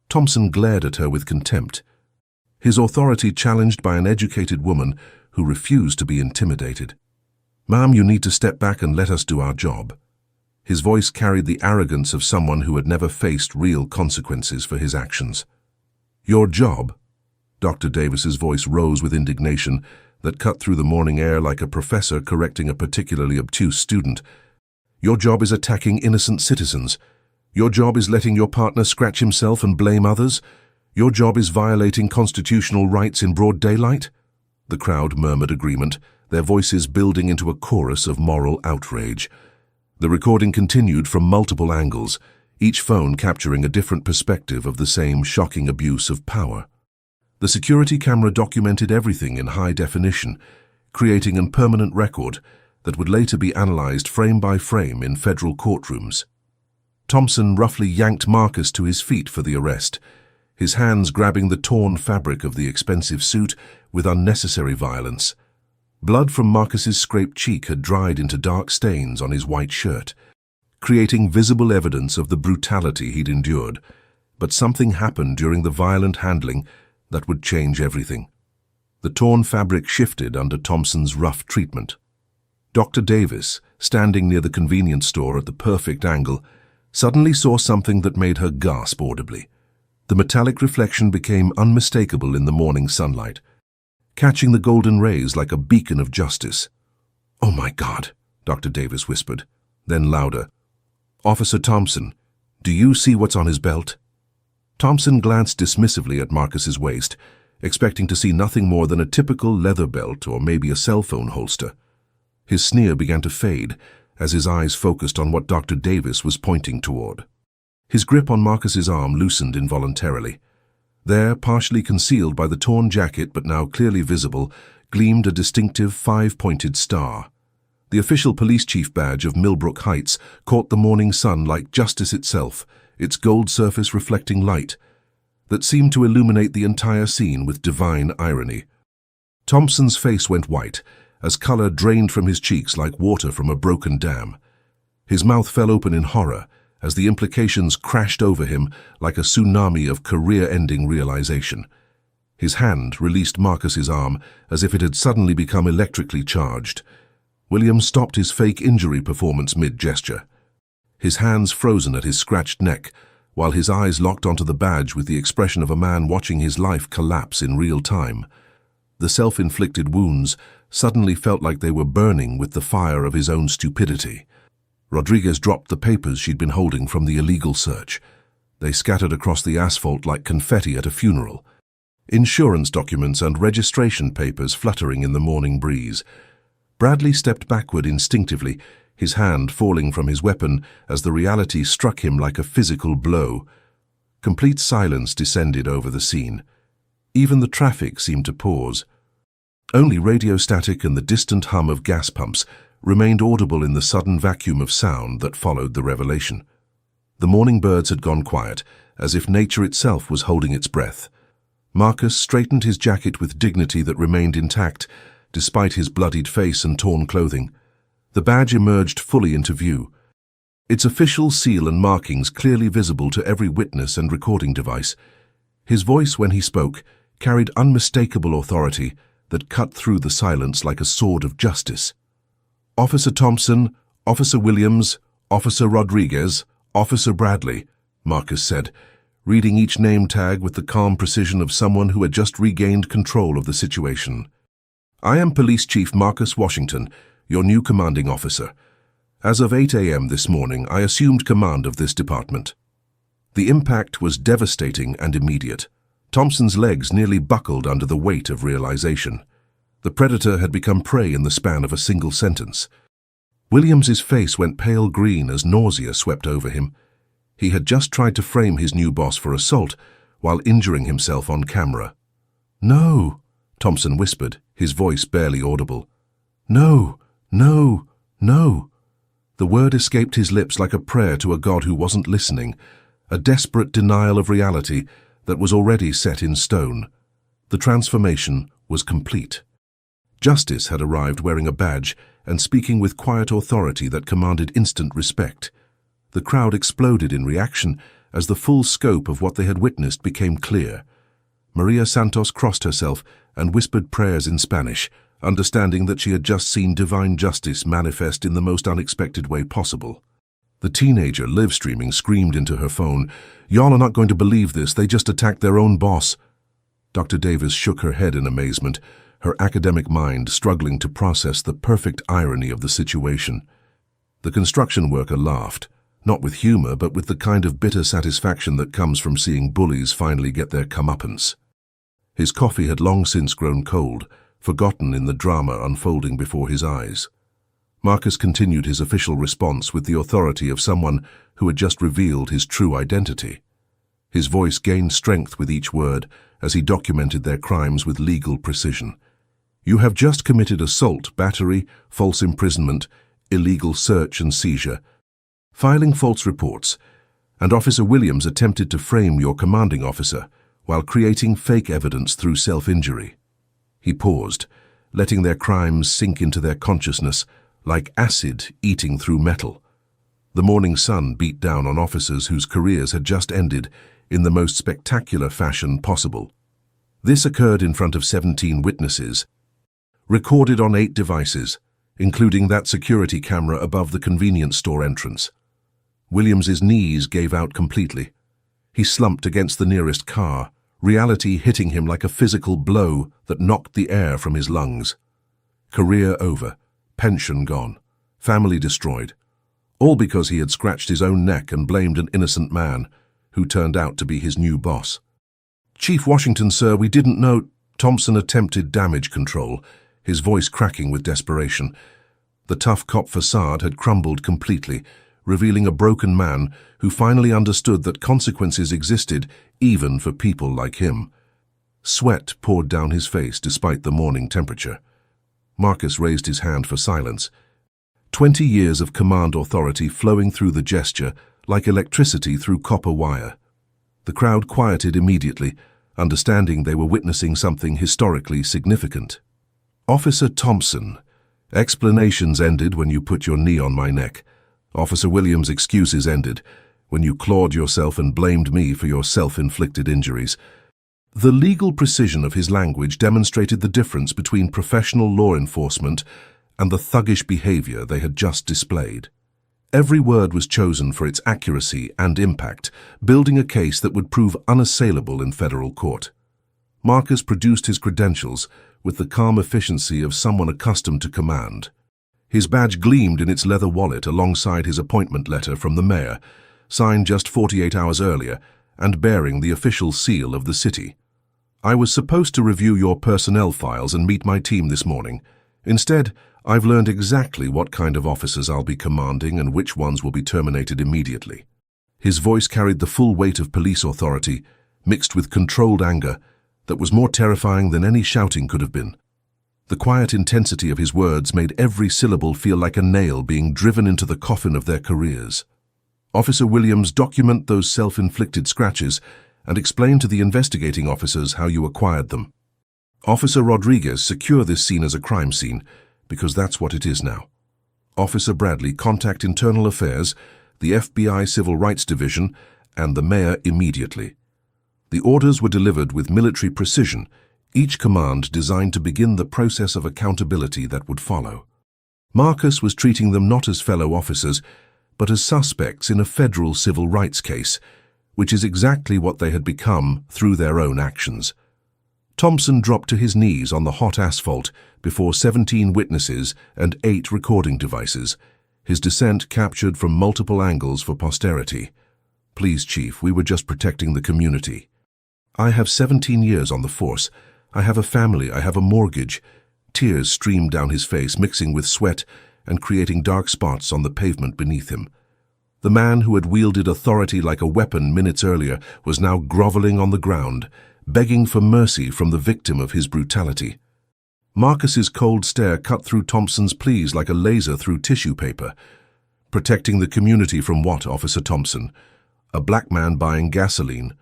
Thompson glared at her with contempt, his authority challenged by an educated woman who refused to be intimidated. Ma'am, you need to step back and let us do our job. His voice carried the arrogance of someone who had never faced real consequences for his actions. Your job? Dr. Davis's voice rose with indignation that cut through the morning air like a professor correcting a particularly obtuse student. Your job is attacking innocent citizens. Your job is letting your partner scratch himself and blame others. Your job is violating constitutional rights in broad daylight. The crowd murmured agreement, their voices building into a chorus of moral outrage. The recording continued from multiple angles, each phone capturing a different perspective of the same shocking abuse of power. The security camera documented everything in high definition, creating a permanent record that would later be analyzed frame by frame in federal courtrooms. Thompson roughly yanked Marcus to his feet for the arrest, his hands grabbing the torn fabric of the expensive suit with unnecessary violence. Blood from Marcus's scraped cheek had dried into dark stains on his white shirt, creating visible evidence of the brutality he'd endured. But something happened during the violent handling that would change everything. The torn fabric shifted under Thompson's rough treatment. Dr. Davis, standing near the convenience store at the perfect angle, suddenly saw something that made her gasp audibly. The metallic reflection became unmistakable in the morning sunlight, catching the golden rays like a beacon of justice. "Oh my God," Dr. Davis whispered, then louder. "Officer Thompson, do you see what's on his belt?" Thompson glanced dismissively at Marcus's waist, expecting to see nothing more than a typical leather belt or maybe a cell phone holster. His sneer began to fade as his eyes focused on what Dr. Davis was pointing toward. His grip on Marcus's arm loosened involuntarily. There, partially concealed by the torn jacket but now clearly visible, gleamed a distinctive five-pointed star. The official police chief badge of Millbrook Heights caught the morning sun like justice itself, its gold surface reflecting light that seemed to illuminate the entire scene with divine irony. Thompson's face went white, as color drained from his cheeks like water from a broken dam. His mouth fell open in horror as the implications crashed over him like a tsunami of career-ending realization. His hand released Marcus's arm as if it had suddenly become electrically charged. Williams stopped his fake injury performance mid-gesture, his hands frozen at his scratched neck, while his eyes locked onto the badge with the expression of a man watching his life collapse in real time. The self-inflicted wounds suddenly felt like they were burning with the fire of his own stupidity. Rodriguez dropped the papers she'd been holding from the illegal search. They scattered across the asphalt like confetti at a funeral. Insurance documents and registration papers fluttering in the morning breeze. Bradley stepped backward instinctively, his hand falling from his weapon as the reality struck him like a physical blow. Complete silence descended over the scene. Even the traffic seemed to pause. Only radio static and the distant hum of gas pumps remained audible in the sudden vacuum of sound that followed the revelation. The morning birds had gone quiet, as if nature itself was holding its breath. Marcus straightened his jacket with dignity that remained intact, despite his bloodied face and torn clothing. The badge emerged fully into view, its official seal and markings clearly visible to every witness and recording device. His voice, when he spoke, carried unmistakable authority that cut through the silence like a sword of justice. "Officer Thompson, Officer Williams, Officer Rodriguez, Officer Bradley," Marcus said, reading each name tag with the calm precision of someone who had just regained control of the situation. "I am Police Chief Marcus Washington, your new commanding officer. As of 8 a.m. this morning, I assumed command of this department." The impact was devastating and immediate. Thompson's legs nearly buckled under the weight of realization. The predator had become prey in the span of a single sentence. Williams's face went pale green as nausea swept over him. He had just tried to frame his new boss for assault while injuring himself on camera. "No," Thompson whispered, his voice barely audible. "No, no, no." The word escaped his lips like a prayer to a God who wasn't listening, a desperate denial of reality that was already set in stone. The transformation was complete. Justice had arrived wearing a badge and speaking with quiet authority that commanded instant respect. The crowd exploded in reaction as the full scope of what they had witnessed became clear. Maria Santos crossed herself and whispered prayers in Spanish, understanding that she had just seen divine justice manifest in the most unexpected way possible. The teenager, live-streaming, screamed into her phone, "Y'all are not going to believe this, they just attacked their own boss." Dr. Davis shook her head in amazement, her academic mind struggling to process the perfect irony of the situation. The construction worker laughed, not with humor but with the kind of bitter satisfaction that comes from seeing bullies finally get their comeuppance. His coffee had long since grown cold, forgotten in the drama unfolding before his eyes. Marcus continued his official response with the authority of someone who had just revealed his true identity. His voice gained strength with each word as he documented their crimes with legal precision. "You have just committed assault, battery, false imprisonment, illegal search and seizure, filing false reports, and Officer Williams attempted to frame your commanding officer while creating fake evidence through self-injury." He paused, letting their crimes sink into their consciousness like acid eating through metal. The morning sun beat down on officers whose careers had just ended in the most spectacular fashion possible. This occurred in front of 17 witnesses, recorded on 8 devices, including that security camera above the convenience store entrance. Williams's knees gave out completely. He slumped against the nearest car, reality hitting him like a physical blow that knocked the air from his lungs. Career over, pension gone, family destroyed, all because he had scratched his own neck and blamed an innocent man who turned out to be his new boss. "Chief Washington, sir, we didn't know—" Thompson attempted damage control, his voice cracking with desperation. The tough cop facade had crumbled completely, revealing a broken man who finally understood that consequences existed even for people like him. Sweat poured down his face despite the morning temperature. Marcus raised his hand for silence. 20 years of command authority flowing through the gesture like electricity through copper wire. The crowd quieted immediately, understanding they were witnessing something historically significant. Officer Thompson, explanations ended when you put your knee on my neck. Officer Williams' excuses ended when you clawed yourself and blamed me for your self-inflicted injuries. The legal precision of his language demonstrated the difference between professional law enforcement and the thuggish behavior they had just displayed. Every word was chosen for its accuracy and impact, building a case that would prove unassailable in federal court. Marcus produced his credentials with the calm efficiency of someone accustomed to command. His badge gleamed in its leather wallet alongside his appointment letter from the mayor, signed just 48 hours earlier and bearing the official seal of the city. I was supposed to review your personnel files and meet my team this morning. Instead, I've learned exactly what kind of officers I'll be commanding and which ones will be terminated immediately. His voice carried the full weight of police authority, mixed with controlled anger, that was more terrifying than any shouting could have been. The quiet intensity of his words made every syllable feel like a nail being driven into the coffin of their careers. Officer Williams, document those self-inflicted scratches and explain to the investigating officers how you acquired them. Officer Rodriguez, secure this scene as a crime scene, because that's what it is now. Officer Bradley, contact Internal Affairs, the FBI Civil Rights Division, and the mayor immediately. The orders were delivered with military precision, each command designed to begin the process of accountability that would follow. Marcus was treating them not as fellow officers, but as suspects in a federal civil rights case, which is exactly what they had become through their own actions. Thompson dropped to his knees on the hot asphalt before 17 witnesses and 8 recording devices, his descent captured from multiple angles for posterity. Please, Chief, we were just protecting the community. I have 17 years on the force. I have a family, I have a mortgage. Tears streamed down his face, mixing with sweat and creating dark spots on the pavement beneath him. The man who had wielded authority like a weapon minutes earlier was now groveling on the ground, begging for mercy from the victim of his brutality. Marcus's cold stare cut through Thompson's pleas like a laser through tissue paper. Protecting the community from what, Officer Thompson? A black man buying gasoline.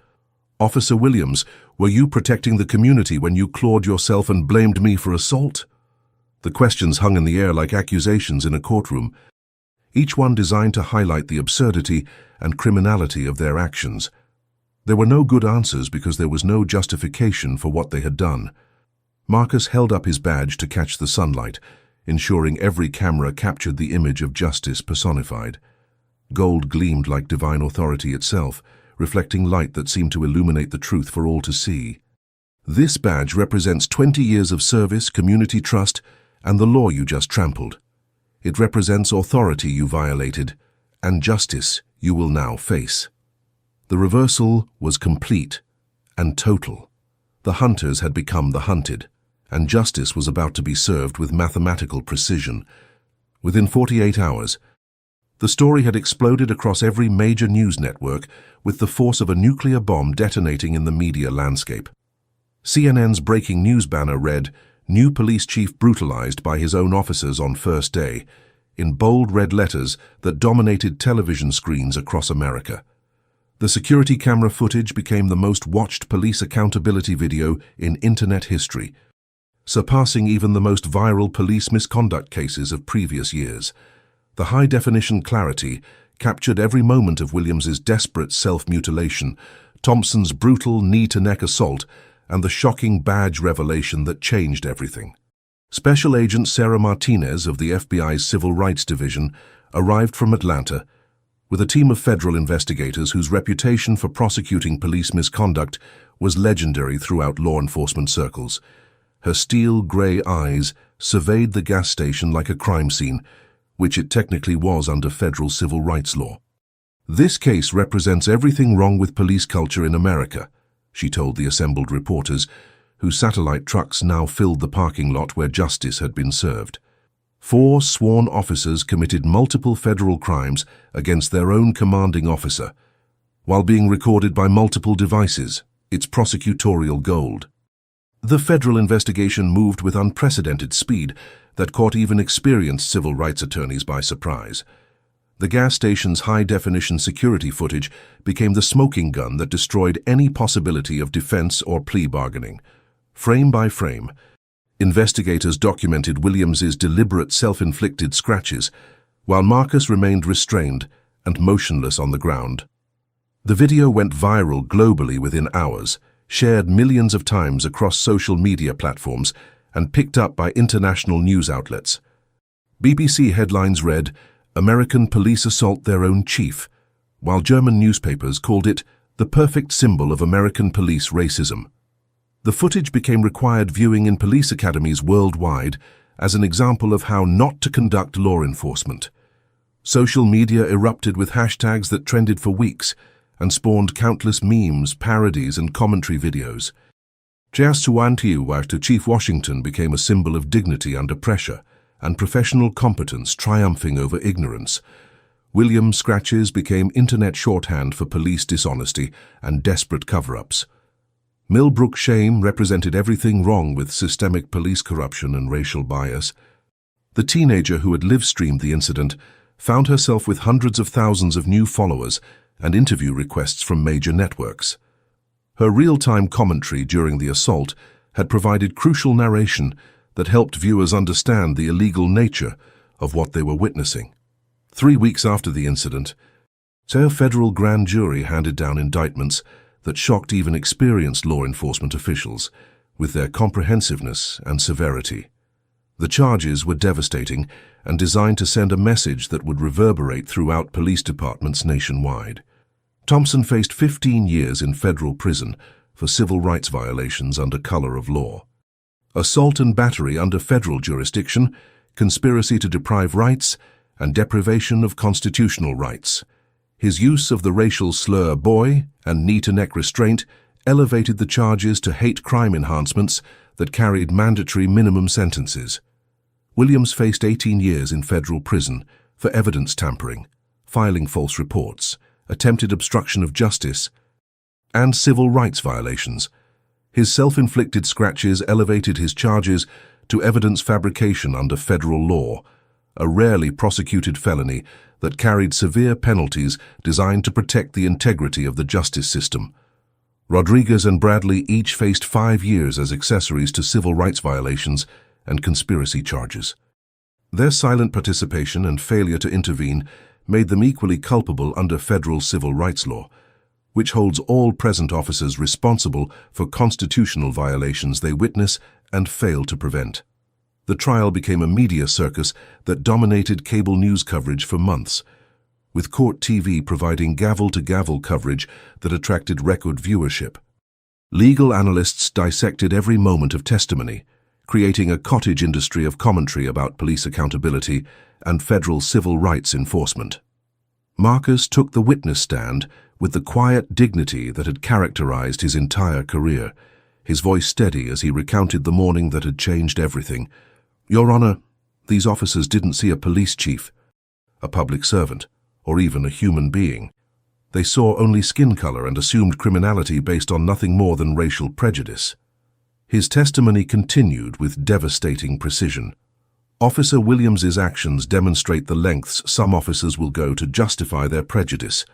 Officer Williams, were you protecting the community when you clawed yourself and blamed me for assault? The questions hung in the air like accusations in a courtroom, each one designed to highlight the absurdity and criminality of their actions. There were no good answers because there was no justification for what they had done. Marcus held up his badge to catch the sunlight, ensuring every camera captured the image of justice personified. Gold gleamed like divine authority itself, reflecting light that seemed to illuminate the truth for all to see. This badge represents 20 years of service, community trust, and the law you just trampled. It represents authority you violated, and justice you will now face. The reversal was complete and total. The hunters had become the hunted, and justice was about to be served with mathematical precision. Within 48 hours, the story had exploded across every major news network with the force of a nuclear bomb detonating in the media landscape. CNN's breaking news banner read, "New police chief brutalized by his own officers on first day," in bold red letters that dominated television screens across America. The security camera footage became the most watched police accountability video in internet history, surpassing even the most viral police misconduct cases of previous years. The high-definition clarity captured every moment of Williams's desperate self-mutilation, Thompson's brutal knee-to-neck assault, and the shocking badge revelation that changed everything. Special Agent Sarah Martinez of the FBI's Civil Rights Division arrived from Atlanta with a team of federal investigators whose reputation for prosecuting police misconduct was legendary throughout law enforcement circles. Her steel-gray eyes surveyed the gas station like a crime scene, which it technically was under federal civil rights law. "This case represents everything wrong with police culture in America," she told the assembled reporters, whose satellite trucks now filled the parking lot where justice had been served. 4 sworn officers committed multiple federal crimes against their own commanding officer, while being recorded by multiple devices, its prosecutorial gold. The federal investigation moved with unprecedented speed, that caught even experienced civil rights attorneys by surprise. The gas station's high-definition security footage became the smoking gun that destroyed any possibility of defense or plea bargaining. Frame by frame, investigators documented Williams's deliberate self-inflicted scratches, while Marcus remained restrained and motionless on the ground. The video went viral globally within hours, shared millions of times across social media platforms, and picked up by international news outlets. BBC headlines read, "American police assault their own chief," while German newspapers called it the perfect symbol of American police racism. The footage became required viewing in police academies worldwide as an example of how not to conduct law enforcement. Social media erupted with hashtags that trended for weeks and spawned countless memes, parodies, and commentary videos. Chief Washington became a symbol of dignity under pressure and professional competence triumphing over ignorance. Williams' scratches became internet shorthand for police dishonesty and desperate cover-ups. Millbrook shame represented everything wrong with systemic police corruption and racial bias. The teenager who had live-streamed the incident found herself with hundreds of thousands of new followers and interview requests from major networks. Her real-time commentary during the assault had provided crucial narration that helped viewers understand the illegal nature of what they were witnessing. 3 weeks after the incident, a federal grand jury handed down indictments that shocked even experienced law enforcement officials with their comprehensiveness and severity. The charges were devastating and designed to send a message that would reverberate throughout police departments nationwide. Thompson faced 15 years in federal prison for civil rights violations under color of law. Assault and battery under federal jurisdiction, conspiracy to deprive rights, and deprivation of constitutional rights. His use of the racial slur "boy" and knee-to-neck restraint elevated the charges to hate crime enhancements that carried mandatory minimum sentences. Williams faced 18 years in federal prison for evidence tampering, filing false reports, attempted obstruction of justice, and civil rights violations. His self-inflicted scratches elevated his charges to evidence fabrication under federal law, a rarely prosecuted felony that carried severe penalties designed to protect the integrity of the justice system. Rodriguez and Bradley each faced 5 years as accessories to civil rights violations and conspiracy charges. Their silent participation and failure to intervene made them equally culpable under federal civil rights law, which holds all present officers responsible for constitutional violations they witness and fail to prevent. The trial became a media circus that dominated cable news coverage for months, with Court TV providing gavel-to-gavel coverage that attracted record viewership. Legal analysts dissected every moment of testimony, creating a cottage industry of commentary about police accountability and federal civil rights enforcement. Marcus took the witness stand with the quiet dignity that had characterized his entire career, his voice steady as he recounted the morning that had changed everything. "Your Honor, these officers didn't see a police chief, a public servant, or even a human being. They saw only skin color and assumed criminality based on nothing more than racial prejudice." His testimony continued with devastating precision. Officer Williams's actions demonstrate the lengths some officers will go to justify their prejudice,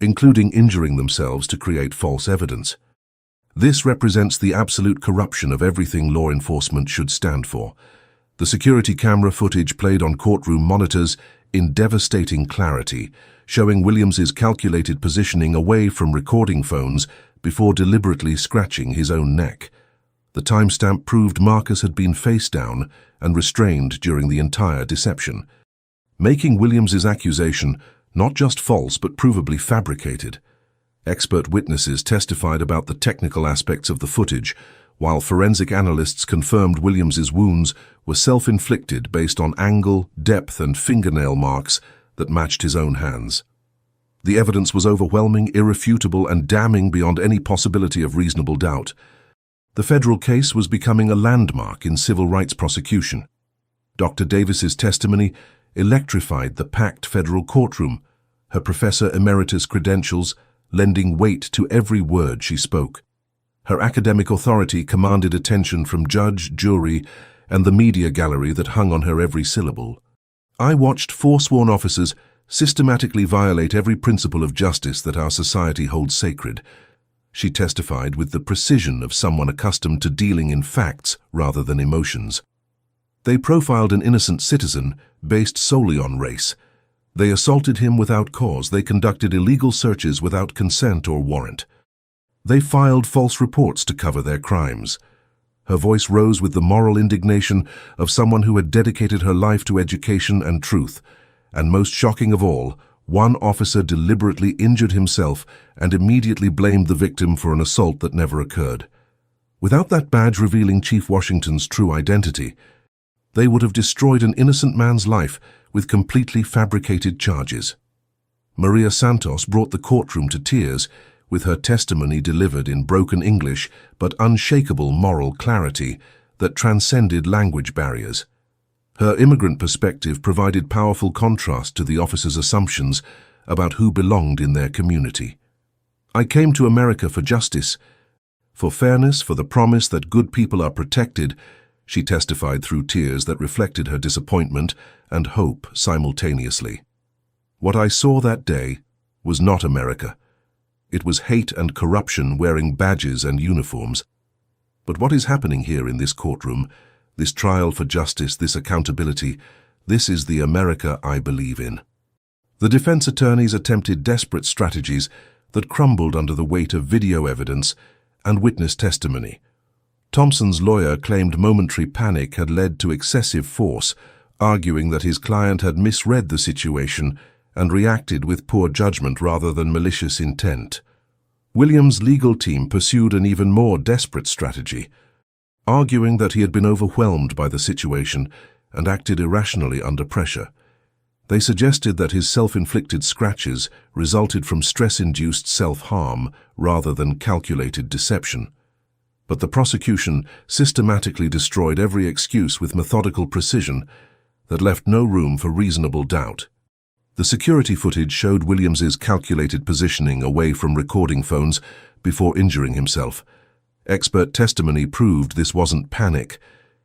including injuring themselves to create false evidence. This represents the absolute corruption of everything law enforcement should stand for. The security camera footage played on courtroom monitors in devastating clarity, showing Williams's calculated positioning away from recording phones before deliberately scratching his own neck. The timestamp proved Marcus had been face down and restrained during the entire deception, making Williams's accusation not just false but provably fabricated. Expert witnesses testified about the technical aspects of the footage, while forensic analysts confirmed Williams's wounds were self-inflicted based on angle, depth, and fingernail marks that matched his own hands. The evidence was overwhelming, irrefutable, and damning beyond any possibility of reasonable doubt. The federal case was becoming a landmark in civil rights prosecution. Dr. Davis's testimony electrified the packed federal courtroom, her professor emeritus credentials lending weight to every word she spoke. Her academic authority commanded attention from judge, jury, and the media gallery that hung on her every syllable. I watched forsworn officers systematically violate every principle of justice that our society holds sacred. She testified with the precision of someone accustomed to dealing in facts rather than emotions. They profiled an innocent citizen based solely on race. They assaulted him without cause. They conducted illegal searches without consent or warrant. They filed false reports to cover their crimes. Her voice rose with the moral indignation of someone who had dedicated her life to education and truth. And most shocking of all, one officer deliberately injured himself and immediately blamed the victim for an assault that never occurred. Without that badge revealing Chief Washington's true identity, they would have destroyed an innocent man's life with completely fabricated charges. Maria Santos brought the courtroom to tears, with her testimony delivered in broken English but unshakable moral clarity that transcended language barriers. Her immigrant perspective provided powerful contrast to the officers' assumptions about who belonged in their community. I came to America for justice, for fairness, for the promise that good people are protected, she testified through tears that reflected her disappointment and hope simultaneously. What I saw that day was not America. It was hate and corruption wearing badges and uniforms. But what is happening here in this courtroom, this trial for justice, this accountability, this is the America I believe in. The defense attorneys attempted desperate strategies that crumbled under the weight of video evidence and witness testimony. Thompson's lawyer claimed momentary panic had led to excessive force, arguing that his client had misread the situation and reacted with poor judgment rather than malicious intent. Williams' legal team pursued an even more desperate strategy, arguing that he had been overwhelmed by the situation and acted irrationally under pressure. They suggested that his self-inflicted scratches resulted from stress-induced self-harm rather than calculated deception. But the prosecution systematically destroyed every excuse with methodical precision that left no room for reasonable doubt. The security footage showed Williams's calculated positioning away from recording phones before injuring himself. Expert testimony proved this wasn't panic.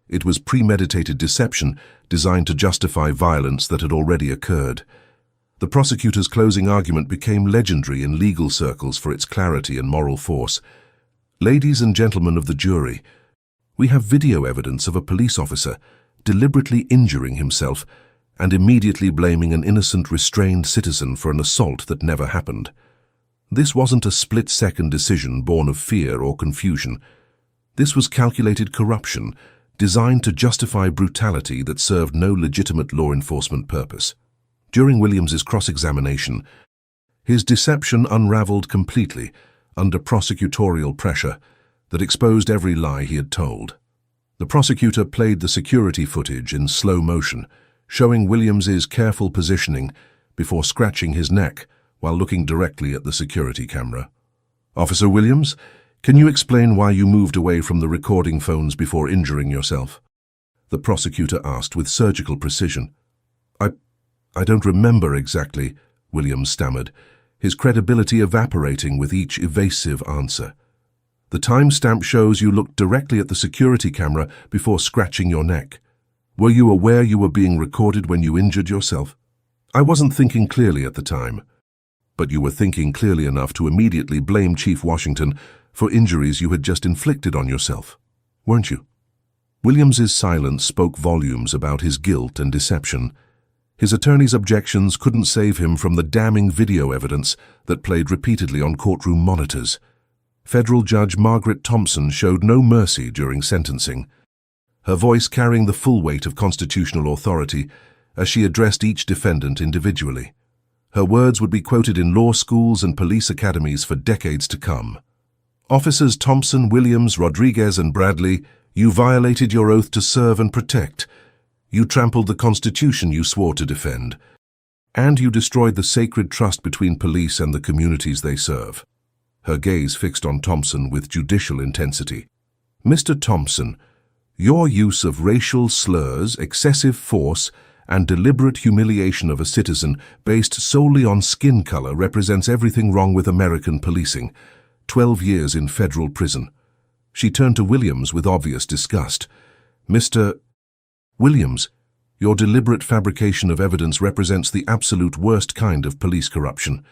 It was premeditated deception designed to justify violence that had already occurred. The prosecutor's closing argument became legendary in legal circles for its clarity and moral force. Ladies and gentlemen of the jury, we have video evidence of a police officer deliberately injuring himself and immediately blaming an innocent, restrained citizen for an assault that never happened. This wasn't a split-second decision born of fear or confusion. This was calculated corruption, designed to justify brutality that served no legitimate law enforcement purpose. During Williams's cross-examination, his deception unraveled completely under prosecutorial pressure that exposed every lie he had told. The prosecutor played the security footage in slow motion, showing Williams's careful positioning before scratching his neck while looking directly at the security camera. "Officer Williams, can you explain why you moved away from the recording phones before injuring yourself?" The prosecutor asked with surgical precision. I don't remember exactly," Williams stammered, his credibility evaporating with each evasive answer. "The timestamp shows you looked directly at the security camera before scratching your neck. Were you aware you were being recorded when you injured yourself?" "I wasn't thinking clearly at the time." "But you were thinking clearly enough to immediately blame Chief Washington for injuries you had just inflicted on yourself, weren't you?" Williams's silence spoke volumes about his guilt and deception. His attorney's objections couldn't save him from the damning video evidence that played repeatedly on courtroom monitors. Federal Judge Margaret Thompson showed no mercy during sentencing, her voice carrying the full weight of constitutional authority as she addressed each defendant individually. Her words would be quoted in law schools and police academies for decades to come. "Officers Thompson, Williams, Rodriguez, and Bradley, you violated your oath to serve and protect. You trampled the Constitution you swore to defend. And you destroyed the sacred trust between police and the communities they serve." Her gaze fixed on Thompson with judicial intensity. "Mr. Thompson, your use of racial slurs, excessive force, and deliberate humiliation of a citizen based solely on skin color represents everything wrong with American policing. 12 years in federal prison." She turned to Williams with obvious disgust. "Mr. Williams, your deliberate fabrication of evidence represents the absolute worst kind of police corruption.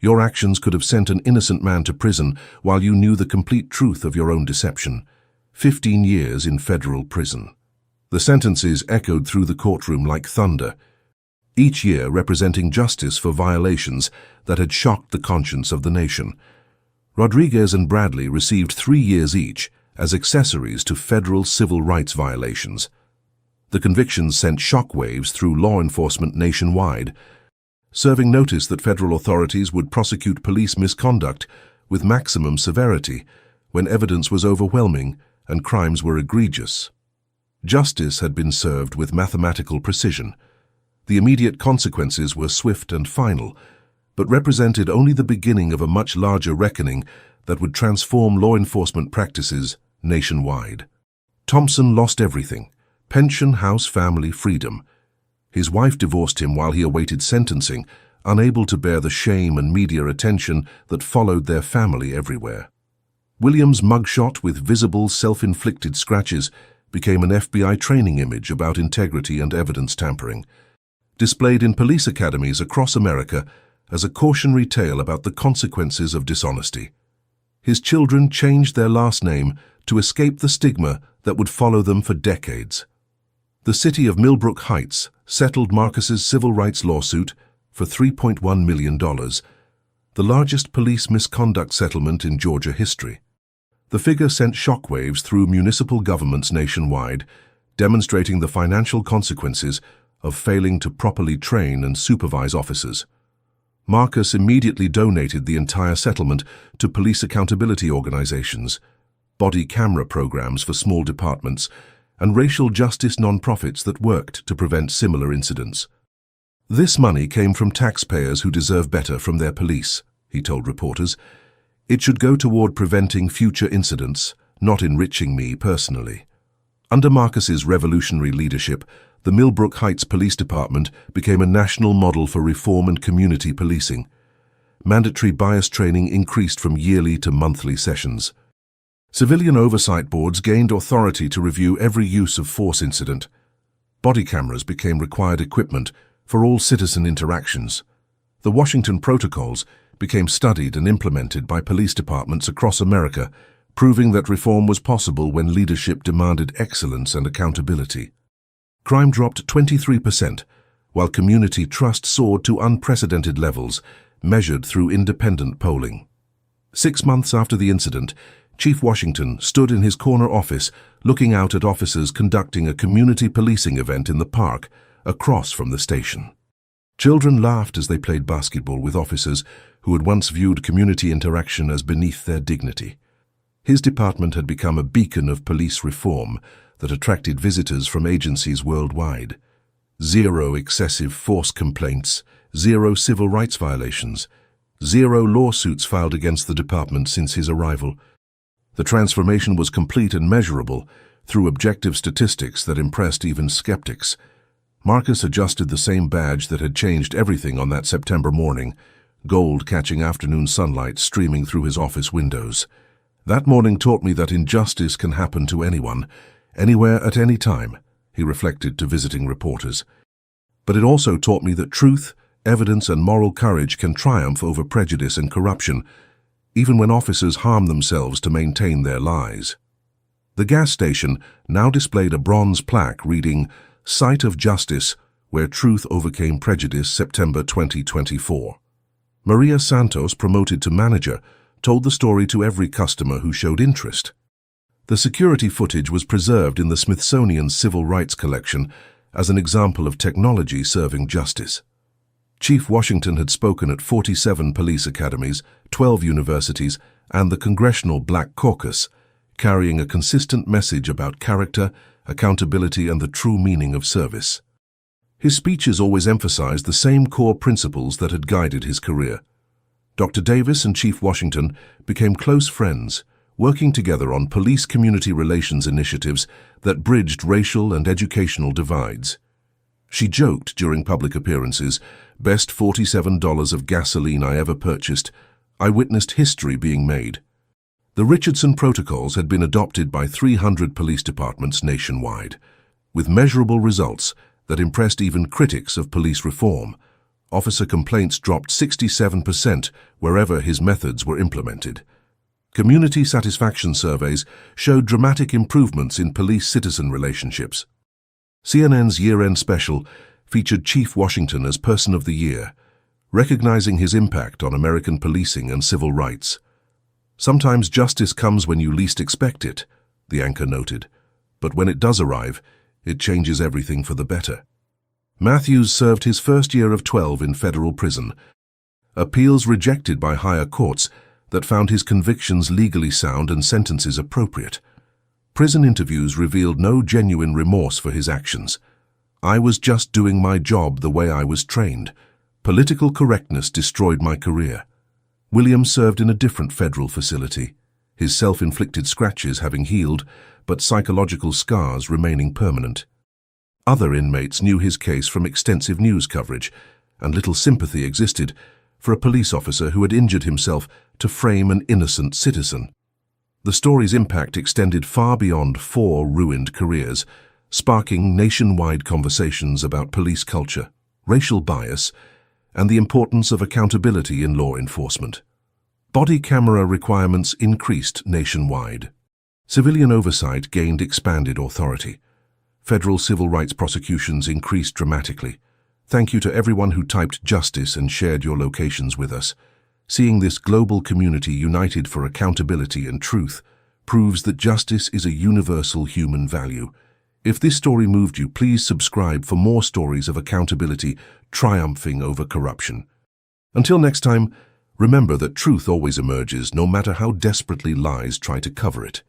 Your actions could have sent an innocent man to prison while you knew the complete truth of your own deception. 15 years in federal prison. The sentences echoed through the courtroom like thunder, each year representing justice for violations that had shocked the conscience of the nation. Rodriguez and Bradley received 3 years each as accessories to federal civil rights violations. The convictions sent shockwaves through law enforcement nationwide, serving notice that federal authorities would prosecute police misconduct with maximum severity when evidence was overwhelming and crimes were egregious. Justice had been served with mathematical precision. The immediate consequences were swift and final, but represented only the beginning of a much larger reckoning that would transform law enforcement practices nationwide. Thompson lost everything: pension, house, family, freedom. His wife divorced him while he awaited sentencing, unable to bear the shame and media attention that followed their family everywhere. Williams' mugshot with visible self-inflicted scratches became an FBI training image about integrity and evidence tampering, displayed in police academies across America as a cautionary tale about the consequences of dishonesty. His children changed their last name to escape the stigma that would follow them for decades. The city of Millbrook Heights settled Marcus's civil rights lawsuit for $3.1 million, the largest police misconduct settlement in Georgia history. The figure sent shockwaves through municipal governments nationwide, demonstrating the financial consequences of failing to properly train and supervise officers. Marcus immediately donated the entire settlement to police accountability organizations, body camera programs for small departments, and racial justice nonprofits that worked to prevent similar incidents. This money came from taxpayers who deserve better from their police, he told reporters. It should go toward preventing future incidents, not enriching me personally. Under Marcus's revolutionary leadership, the Millbrook Heights Police Department became a national model for reform and community policing. Mandatory bias training increased from yearly to monthly sessions. Civilian oversight boards gained authority to review every use of force incident. Body cameras became required equipment for all citizen interactions. The Washington Protocols became studied and implemented by police departments across America, proving that reform was possible when leadership demanded excellence and accountability. Crime dropped 23%, while community trust soared to unprecedented levels, measured through independent polling. 6 months after the incident, Chief Washington stood in his corner office looking out at officers conducting a community policing event in the park across from the station. Children laughed as they played basketball with officers who had once viewed community interaction as beneath their dignity. His department had become a beacon of police reform that attracted visitors from agencies worldwide. 0 excessive force complaints, 0 civil rights violations, 0 lawsuits filed against the department since his arrival. The transformation was complete and measurable through objective statistics that impressed even skeptics. Marcus adjusted the same badge that had changed everything on that September morning, gold catching afternoon sunlight streaming through his office windows. That morning taught me that injustice can happen to anyone, anywhere at any time, he reflected to visiting reporters. But it also taught me that truth, evidence, and moral courage can triumph over prejudice and corruption, even when officers harm themselves to maintain their lies. The gas station now displayed a bronze plaque reading, "Site of Justice, where truth overcame prejudice, September 2024. Maria Santos, promoted to manager, told the story to every customer who showed interest. The security footage was preserved in the Smithsonian Civil Rights Collection as an example of technology serving justice. Chief Washington had spoken at 47 police academies, 12 universities, and the Congressional Black Caucus, carrying a consistent message about character, accountability, and the true meaning of service. His speeches always emphasized the same core principles that had guided his career. Dr. Davis and Chief Washington became close friends, working together on police-community relations initiatives that bridged racial and educational divides. She joked during public appearances, "Best $47 of gasoline I ever purchased. I witnessed history being made." The Richardson Protocols had been adopted by 300 police departments nationwide. with measurable results that impressed even critics of police reform. Officer complaints dropped 67% wherever his methods were implemented. Community satisfaction surveys showed dramatic improvements in police-citizen relationships. CNN's year-end special featured Chief Washington as Person of the Year, recognizing his impact on American policing and civil rights. "Sometimes justice comes when you least expect it," the anchor noted, "but when it does arrive, it changes everything for the better." Matthews served his first year of 12 in federal prison. Appeals rejected by higher courts that found his convictions legally sound and sentences appropriate. Prison interviews revealed no genuine remorse for his actions. "I was just doing my job the way I was trained. Political correctness destroyed my career." Williams served in a different federal facility, his self-inflicted scratches having healed, but psychological scars remaining permanent. Other inmates knew his case from extensive news coverage, and little sympathy existed for a police officer who had injured himself to frame an innocent citizen. The story's impact extended far beyond 4 ruined careers, sparking nationwide conversations about police culture, racial bias, and the importance of accountability in law enforcement. Body camera requirements increased nationwide. Civilian oversight gained expanded authority. Federal civil rights prosecutions increased dramatically. Thank you to everyone who typed justice and shared your locations with us. Seeing this global community united for accountability and truth proves that justice is a universal human value. If this story moved you, please subscribe for more stories of accountability triumphing over corruption. Until next time, remember that truth always emerges, no matter how desperately lies try to cover it.